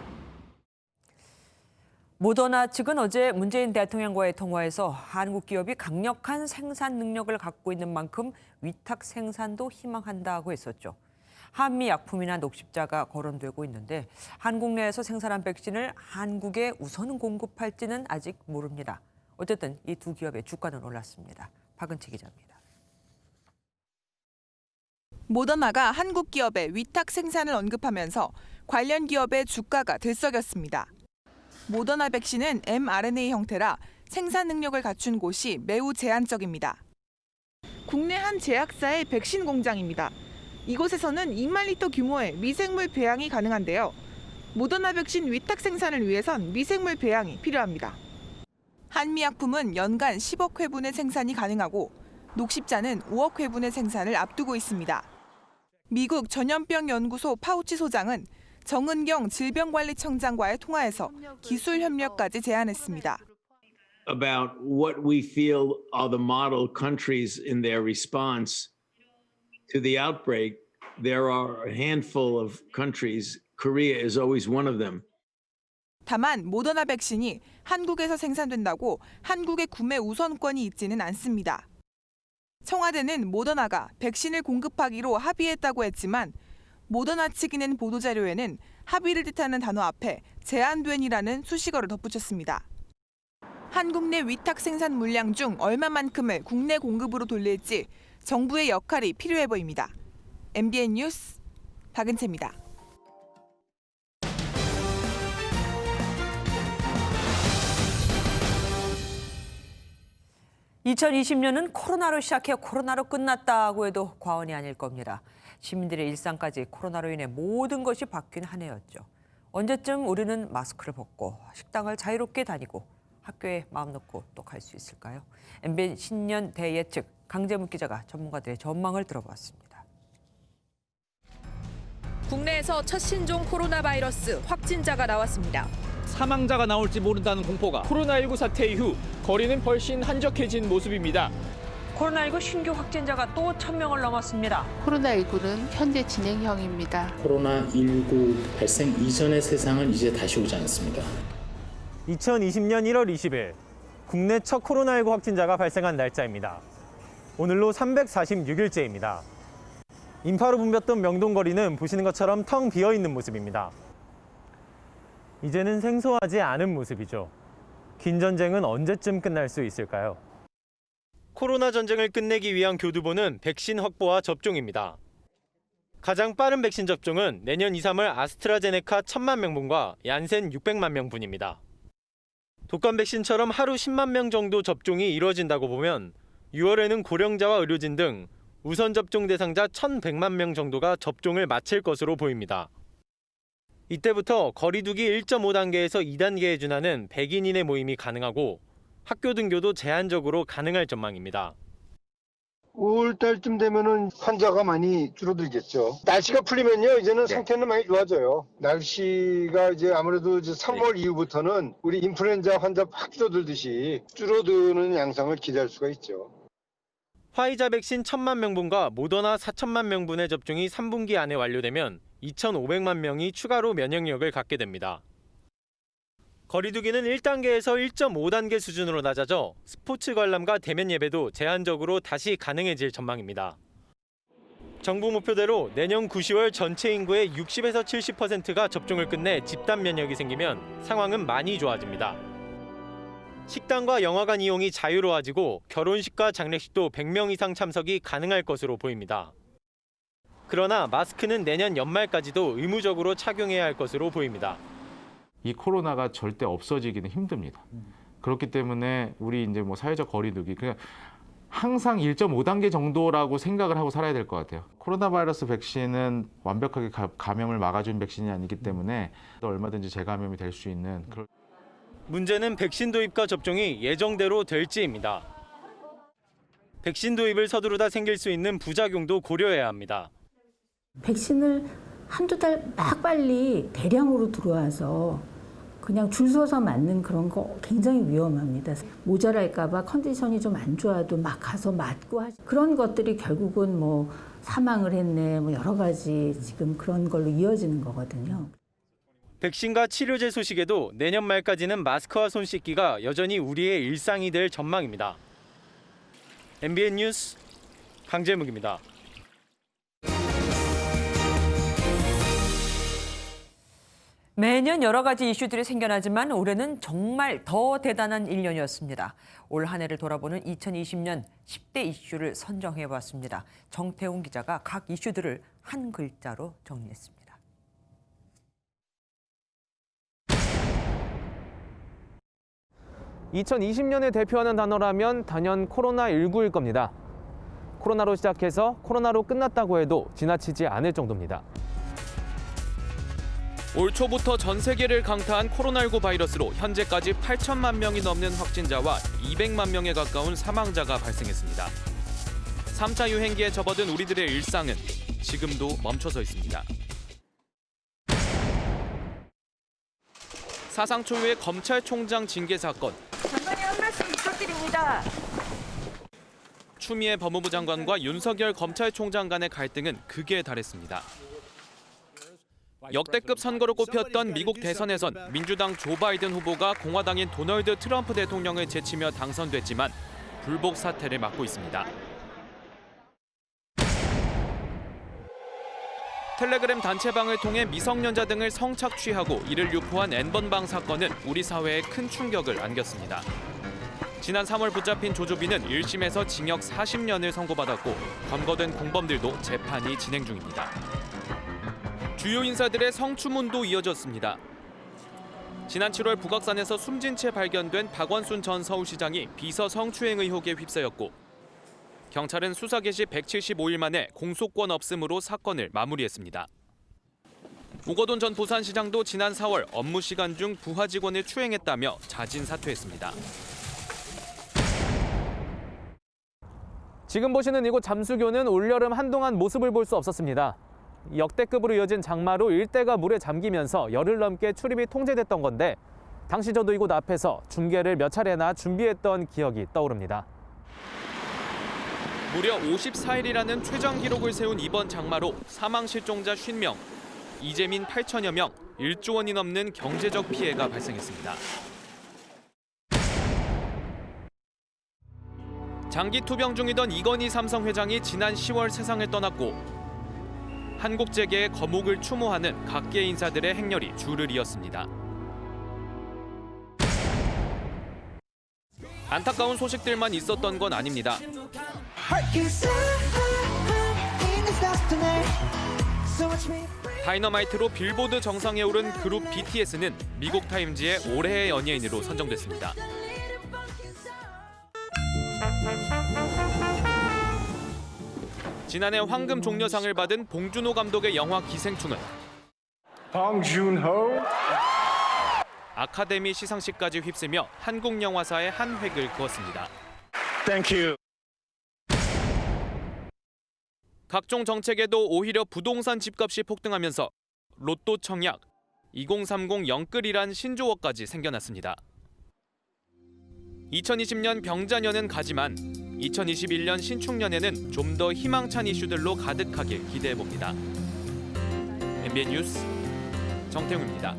모더나 측은 어제 문재인 대통령과의 통화에서 한국 기업이 강력한 생산 능력을 갖고 있는 만큼 위탁 생산도 희망한다고 했었죠. 한미 약품이나 녹십자가 거론되고 있는데 한국 내에서 생산한 백신을 한국에 우선 공급할지는 아직 모릅니다. 어쨌든 이 두 기업의 주가는 올랐습니다. 박은채 기자입니다. 모더나가 한국 기업의 위탁 생산을 언급하면서 관련 기업의 주가가 들썩였습니다. 모더나 백신은 mRNA 형태라 생산 능력을 갖춘 곳이 매우 제한적입니다. 국내 한 제약사의 백신 공장입니다. 이곳에서는 2만 리터 규모의 미생물 배양이 가능한데요. 모더나 백신 위탁 생산을 위해선 미생물 배양이 필요합니다. 한미약품은 연간 10억 회분의 생산이 가능하고 녹십자는 5억 회분의 생산을 앞두고 있습니다. 미국 전염병 연구소 파우치 소장은 정은경 질병관리청장과의 통화에서 기술 협력까지 제안했습니다. About what we feel are the model countries in their response to the outbreak, there are a handful of countries. Korea is always one of them. 다만 모더나 백신이 한국에서 생산된다고 한국의 구매 우선권이 있지는 않습니다. 청와대는 모더나가 백신을 공급하기로 합의했다고 했지만 모더나 측이 낸 보도자료에는 합의를 뜻하는 단어 앞에 제한된이라는 수식어를 덧붙였습니다. 한국 내 위탁 생산 물량 중 얼마만큼을 국내 공급으로 돌릴지 정부의 역할이 필요해 보입니다. MBN 뉴스 박은채입니다. 2020년은 코로나로 시작해 코로나로 끝났다고 해도 과언이 아닐 겁니다. 시민들의 일상까지 코로나로 인해 모든 것이 바뀐 한 해였죠. 언제쯤 우리는 마스크를 벗고 식당을 자유롭게 다니고 학교에 마음 놓고 또 갈 수 있을까요? MBN 신년 대예측 강재묵 기자가 전문가들의 전망을 들어봤습니다. 국내에서 첫 신종 코로나 바이러스 확진자가 나왔습니다. 사망자가 나올지 모른다는 공포가 코로나19 사태 이후 거리는 훨씬 한적해진 모습입니다. 코로나19 신규 확진자가 또 1,000명을 넘었습니다. 코로나19는 현재 진행형입니다. 코로나19 발생 이전의 세상은 이제 다시 오지 않습니다. 2020년 1월 20일 국내 첫 코로나19 확진자가 발생한 날짜입니다. 오늘로 346일째입니다. 인파로 붐볐던 명동거리는 보시는 것처럼 텅 비어있는 모습입니다. 이제는 생소하지 않은 모습이죠. 긴 전쟁은 언제쯤 끝날 수 있을까요? 코로나 전쟁을 끝내기 위한 교두보는 백신 확보와 접종입니다. 가장 빠른 백신 접종은 내년 2, 3월 아스트라제네카 1,000만 명분과 얀센 600만 명분입니다. 독감 백신처럼 하루 10만 명 정도 접종이 이루어진다고 보면 6월에는 고령자와 의료진 등 우선 접종 대상자 1,100만 명 정도가 접종을 마칠 것으로 보입니다. 이때부터 거리두기 1.5단계에서 2단계에 준하는 100인 이내 모임이 가능하고 학교 등교도 제한적으로 가능할 전망입니다. 5월 달쯤 되면은 환자가 많이 줄어들겠죠. 날씨가 풀리면요, 이제는 상태는 많이 좋아져요. 날씨가 이제 아무래도 이제 3월 이후부터는 우리 인플루엔자 환자 확 줄어들듯이 줄어드는 양상을 기대할 수가 있죠. 화이자 백신 1,000만 명분과 모더나 4천만 명분의 접종이 3분기 안에 완료되면 2,500만 명이 추가로 면역력을 갖게 됩니다. 거리두기는 1단계에서 1.5단계 수준으로 낮아져 스포츠 관람과 대면 예배도 제한적으로 다시 가능해질 전망입니다. 정부 목표대로 내년 9, 10월 전체 인구의 60에서 70%가 접종을 끝내 집단 면역이 생기면 상황은 많이 좋아집니다. 식당과 영화관 이용이 자유로워지고 결혼식과 장례식도 100명 이상 참석이 가능할 것으로 보입니다. 그러나 마스크는 내년 연말까지도 의무적으로 착용해야 할 것으로 보입니다. 이 코로나가 절대 없어지기는 힘듭니다. 그렇기 때문에 우리 이제 뭐 사회적 거리두기 그냥 항상 1.5단계 정도라고 생각을 하고 살아야 될 것 같아요. 코로나 바이러스 백신은 완벽하게 감염을 막아준 백신이 아니기 때문에 또 얼마든지 재감염이 될 수 있는 그런. 문제는 백신 도입과 접종이 예정대로 될지입니다. 백신 도입을 서두르다 생길 수 있는 부작용도 고려해야 합니다. 백신을 한두 달 막 빨리 대량으로 들어와서 그냥 줄 서서 맞는 그런 거 굉장히 위험합니다. 모자랄까 봐 컨디션이 좀 안 좋아도 막 가서 맞고 그런 것들이 결국은 뭐 사망을 했네 뭐 여러 가지 지금 그런 걸로 이어지는 거거든요. 백신과 치료제 소식에도 내년 말까지는 마스크와 손 씻기가 여전히 우리의 일상이 될 전망입니다. MBN 뉴스 강재묵입니다. 매년 여러 가지 이슈들이 생겨나지만 올해는 정말 더 대단한 1년이었습니다. 올 한 해를 돌아보는 2020년 10대 이슈를 선정해봤습니다. 정태웅 기자가 각 이슈들을 한 글자로 정리했습니다. 2020년을 대표하는 단어라면 단연 코로나19일 겁니다. 코로나로 시작해서 코로나로 끝났다고 해도 지나치지 않을 정도입니다. 올 초부터 전 세계를 강타한 코로나19 바이러스로 현재까지 8천만 명이 넘는 확진자와 200만 명에 가까운 사망자가 발생했습니다. 3차 유행기에 접어든 우리들의 일상은 지금도 멈춰서 있습니다. 사상 초유의 검찰총장 징계 사건. 장관님 한 말씀 부탁드립니다. 추미애 법무부 장관과 윤석열 검찰총장 간의 갈등은 극에 달했습니다. 역대급 선거로 꼽혔던 미국 대선에선 민주당 조 바이든 후보가 공화당인 도널드 트럼프 대통령을 제치며 당선됐지만 불복 사태를 맞고 있습니다. 텔레그램 단체방을 통해 미성년자 등을 성착취하고 이를 유포한 N번방 사건은 우리 사회에 큰 충격을 안겼습니다. 지난 3월 붙잡힌 조조빈은 1심에서 징역 40년을 선고받았고 검거된 공범들도 재판이 진행 중입니다. 주요 인사들의 성추문도 이어졌습니다. 지난 7월 북악산에서 숨진 채 발견된 박원순 전 서울시장이 비서 성추행 의혹에 휩싸였고 경찰은 수사 개시 175일 만에 공소권 없음으로 사건을 마무리했습니다. 우거돈 전 부산시장도 지난 4월 업무 시간 중 부하 직원을 추행했다며 자진 사퇴했습니다. 지금 보시는 이곳 잠수교는 올여름 한동안 모습을 볼 수 없었습니다. 역대급으로 이어진 장마로 일대가 물에 잠기면서 열흘 넘게 출입이 통제됐던 건데 당시 저도 이곳 앞에서 중계를 몇 차례나 준비했던 기억이 떠오릅니다. 무려 54일이라는 최장 기록을 세운 이번 장마로 사망 실종자 50명, 이재민 8천여 명, 1조 원이 넘는 경제적 피해가 발생했습니다. 장기 투병 중이던 이건희 삼성 회장이 지난 10월 세상을 떠났고 한국 재계의 거목을 추모하는 각계 인사들의 행렬이 줄을 이었습니다. 안타까운 소식들만 있었던 건 아닙니다. 다이너마이트로 빌보드 정상에 오른 그룹 BTS는 미국 타임즈의 올해의 연예인으로 선정됐습니다. 지난해 황금 종려상을 받은 봉준호 감독의 영화 기생충은 봉준호 아카데미 시상식까지 휩쓰며 한국 영화사의 한 획을 그었습니다. 땡큐. 각종 정책에도 오히려 부동산 집값이 폭등하면서 로또 청약, 2030 영끌이란 신조어까지 생겨났습니다. 2020년 병자년은 가지만 2021년 신축년에는 좀 더 희망찬 이슈들로 가득하길 기대해봅니다. MBN 뉴스 정태웅입니다.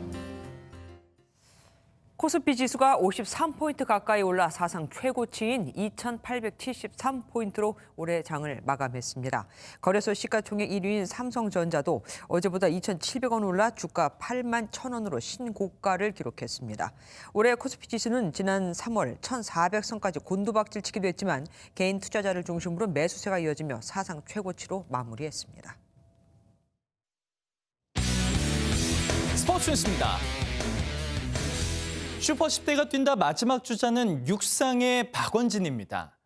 코스피 지수가 53포인트 가까이 올라 사상 최고치인 2,873포인트로 올해 장을 마감했습니다. 거래소 시가총액 1위인 삼성전자도 어제보다 2,700원 올라 주가 8만 1,000원으로 신고가를 기록했습니다. 올해 코스피 지수는 지난 3월 1,400선까지 곤두박질치기도 했지만 개인 투자자를 중심으로 매수세가 이어지며 사상 최고치로 마무리했습니다. 스포츠 뉴스입니다. 슈퍼 10대가 뛴다 마지막 주자는 육상의 박원진입니다.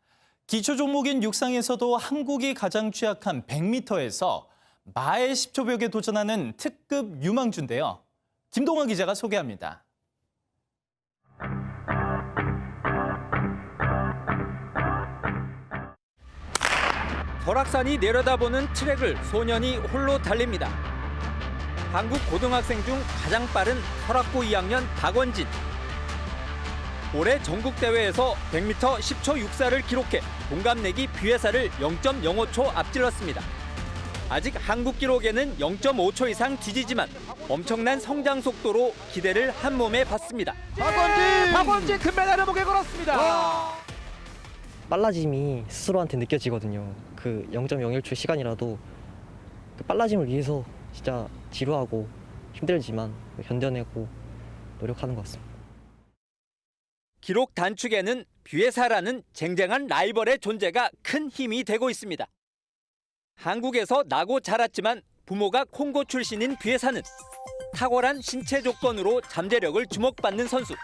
기초 종목인 육상에서도 한국이 가장 취약한 100m에서 마의 10초벽에 도전하는 특급 유망주인데요. 김동원 기자가 소개합니다. 설악산이 내려다보는 트랙을 소년이 홀로 달립니다. 한국 고등학생 중 가장 빠른 설악고 2학년 박원진. 올해 전국대회에서 100m 10초 64를 기록해 동갑내기 비회사를 0.05초 앞질렀습니다. 아직 한국 기록에는 0.5초 이상 뒤지지만 엄청난 성장 속도로 기대를 한 몸에 받습니다. 박원진 금메달을 목에 걸었습니다. 빨라짐이 스스로한테 느껴지거든요. 그 0.01초 시간이라도 그 빨라짐을 위해서 진짜 지루하고 힘들지만 견뎌내고 노력하는 것 같습니다. 기록 단축에는 뷰에사라는 쟁쟁한 라이벌의 존재가 큰 힘이 되고 있습니다. 한국에서 나고 자랐지만 부모가 콩고 출신인 뷰에사는 탁월한 신체 조건으로 잠재력을 주목받는 선수.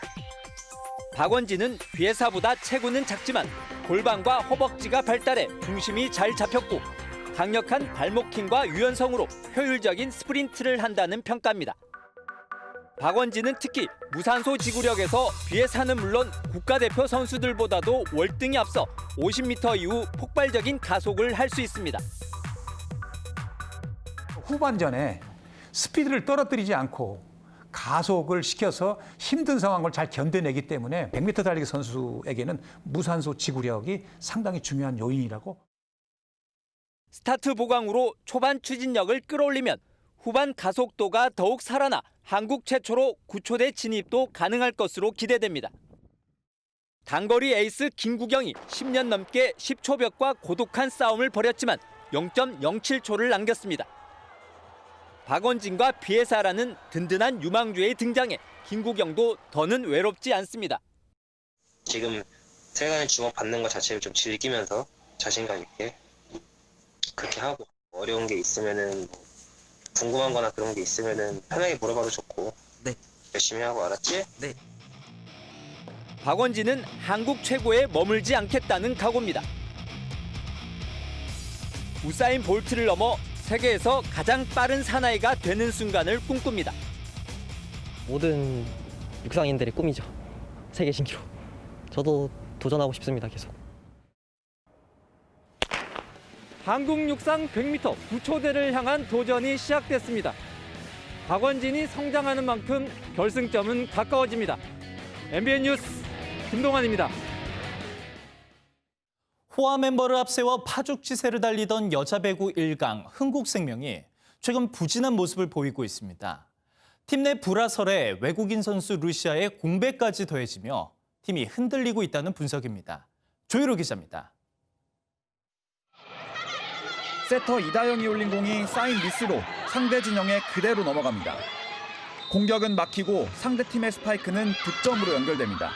박원진은 뷰에사보다 체구는 작지만 골반과 허벅지가 발달해 중심이 잘 잡혔고 강력한 발목 힘과 유연성으로 효율적인 스프린트를 한다는 평가입니다. 박원진은 특히 무산소 지구력에서 뷰에사는 물론 국가대표 선수들보다도 월등히 앞서 50m 이후 폭발적인 가속을 할 수 있습니다. 후반전에 스피드를 떨어뜨리지 않고 가속을 시켜서 힘든 상황을 잘 견뎌내기 때문에 100m 달리기 선수에게는 무산소 지구력이 상당히 중요한 요인이라고. 스타트 보강으로 초반 추진력을 끌어올리면 후반 가속도가 더욱 살아나 한국 최초로 9초대 진입도 가능할 것으로 기대됩니다. 단거리 에이스 김구경이 10년 넘게 10초 벽과 고독한 싸움을 벌였지만 0.07초를 남겼습니다. 박원진과 뷰에사라는 든든한 유망주의 등장에 김구경도 더는 외롭지 않습니다. 지금 세간의 주목받는 것 자체를 좀 즐기면서 자신감 있게 그렇게 하고, 어려운 게 있으면은 궁금한 거나 그런 게 있으면은 편하게 물어봐도 좋고. 네. 열심히 하고, 알았지? 네. 박원진은 한국 최고에 머물지 않겠다는 각오입니다. 우사인 볼트를 넘어 세계에서 가장 빠른 사나이가 되는 순간을 꿈꿉니다. 모든 육상인들의 꿈이죠. 세계 신기록. 저도 도전하고 싶습니다. 계속. 한국 육상 100m 9초대를 향한 도전이 시작됐습니다. 박원진이 성장하는 만큼 결승점은 가까워집니다. MBN 뉴스 김동환입니다. 호화 멤버를 앞세워 파죽지세를 달리던 여자 배구 1강 흥국생명이 최근 부진한 모습을 보이고 있습니다. 팀 내 불화설에 외국인 선수 루시아의 공백까지 더해지며 팀이 흔들리고 있다는 분석입니다. 조유로 기자입니다. 세터 이다영이 올린 공이 사인 미스로 상대 진영에 그대로 넘어갑니다. 공격은 막히고 상대팀의 스파이크는 득점으로 연결됩니다.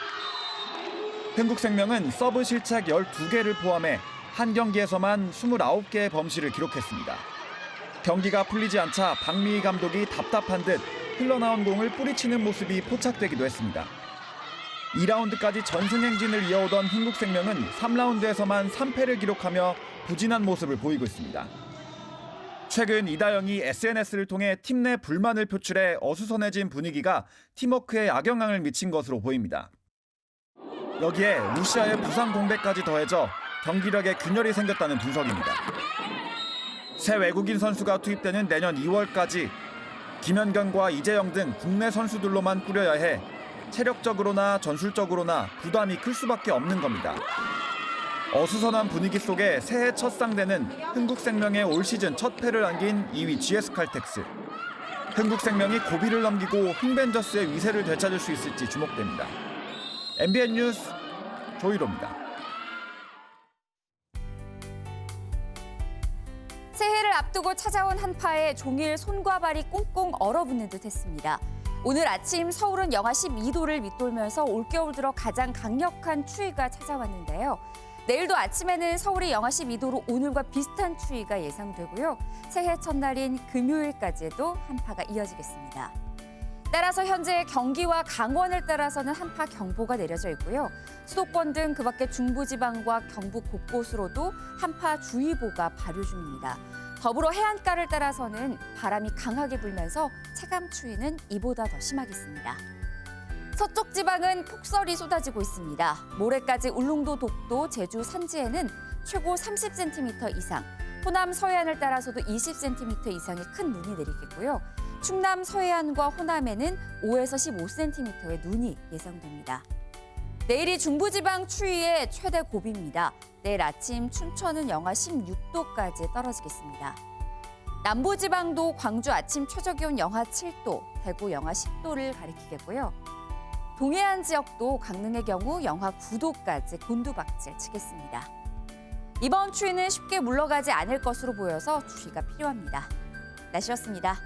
흥국생명은 서브 실책 12개를 포함해 한 경기에서만 29개의 범실을 기록했습니다. 경기가 풀리지 않자 박미희 감독이 답답한 듯 흘러나온 공을 뿌리치는 모습이 포착되기도 했습니다. 2라운드까지 전승 행진을 이어오던 흥국생명은 3라운드에서만 3패를 기록하며 부진한 모습을 보이고 있습니다. 최근 이다영이 SNS를 통해 팀 내 불만을 표출해 어수선해진 분위기가 팀워크에 악영향을 미친 것으로 보입니다. 여기에 루시아의 부상 공백까지 더해져 경기력에 균열이 생겼다는 분석입니다. 새 외국인 선수가 투입되는 내년 2월까지 김연경과 이재영 등 국내 선수들로만 꾸려야 해 체력적으로나 전술적으로나 부담이 클 수밖에 없는 겁니다. 어수선한 분위기 속에 새해 첫 상대는 흥국생명의 올 시즌 첫 패를 안긴 2위 GS칼텍스. 흥국생명이 고비를 넘기고 흥벤저스의 위세를 되찾을 수 있을지 주목됩니다. MBN 뉴스 조유로입니다. 새해를 앞두고 찾아온 한파에 종일 손과 발이 꽁꽁 얼어붙는 듯했습니다. 오늘 아침 서울은 영하 12도를 밑돌면서 올겨울 들어 가장 강력한 추위가 찾아왔는데요. 내일도 아침에는 서울이 영하 12도로 오늘과 비슷한 추위가 예상되고요. 새해 첫날인 금요일까지도 한파가 이어지겠습니다. 따라서 현재 경기와 강원을 따라서는 한파 경보가 내려져 있고요. 수도권 등 그 밖의 중부지방과 경북 곳곳으로도 한파 주의보가 발효 중입니다. 더불어 해안가를 따라서는 바람이 강하게 불면서 체감 추위는 이보다 더 심하겠습니다. 서쪽 지방은 폭설이 쏟아지고 있습니다. 모레까지 울릉도, 독도, 제주 산지에는 최고 30cm 이상, 호남 서해안을 따라서도 20cm 이상의 큰 눈이 내리겠고요. 충남 서해안과 호남에는 5에서 15cm의 눈이 예상됩니다. 내일이 중부지방 추위의 최대 고비입니다. 내일 아침 춘천은 영하 16도까지 떨어지겠습니다. 남부지방도 광주 아침 최저기온 영하 7도, 대구 영하 10도를 가리키겠고요. 동해안 지역도 강릉의 경우 영하 9도까지 곤두박질 치겠습니다. 이번 추위는 쉽게 물러가지 않을 것으로 보여서 주의가 필요합니다. 날씨였습니다.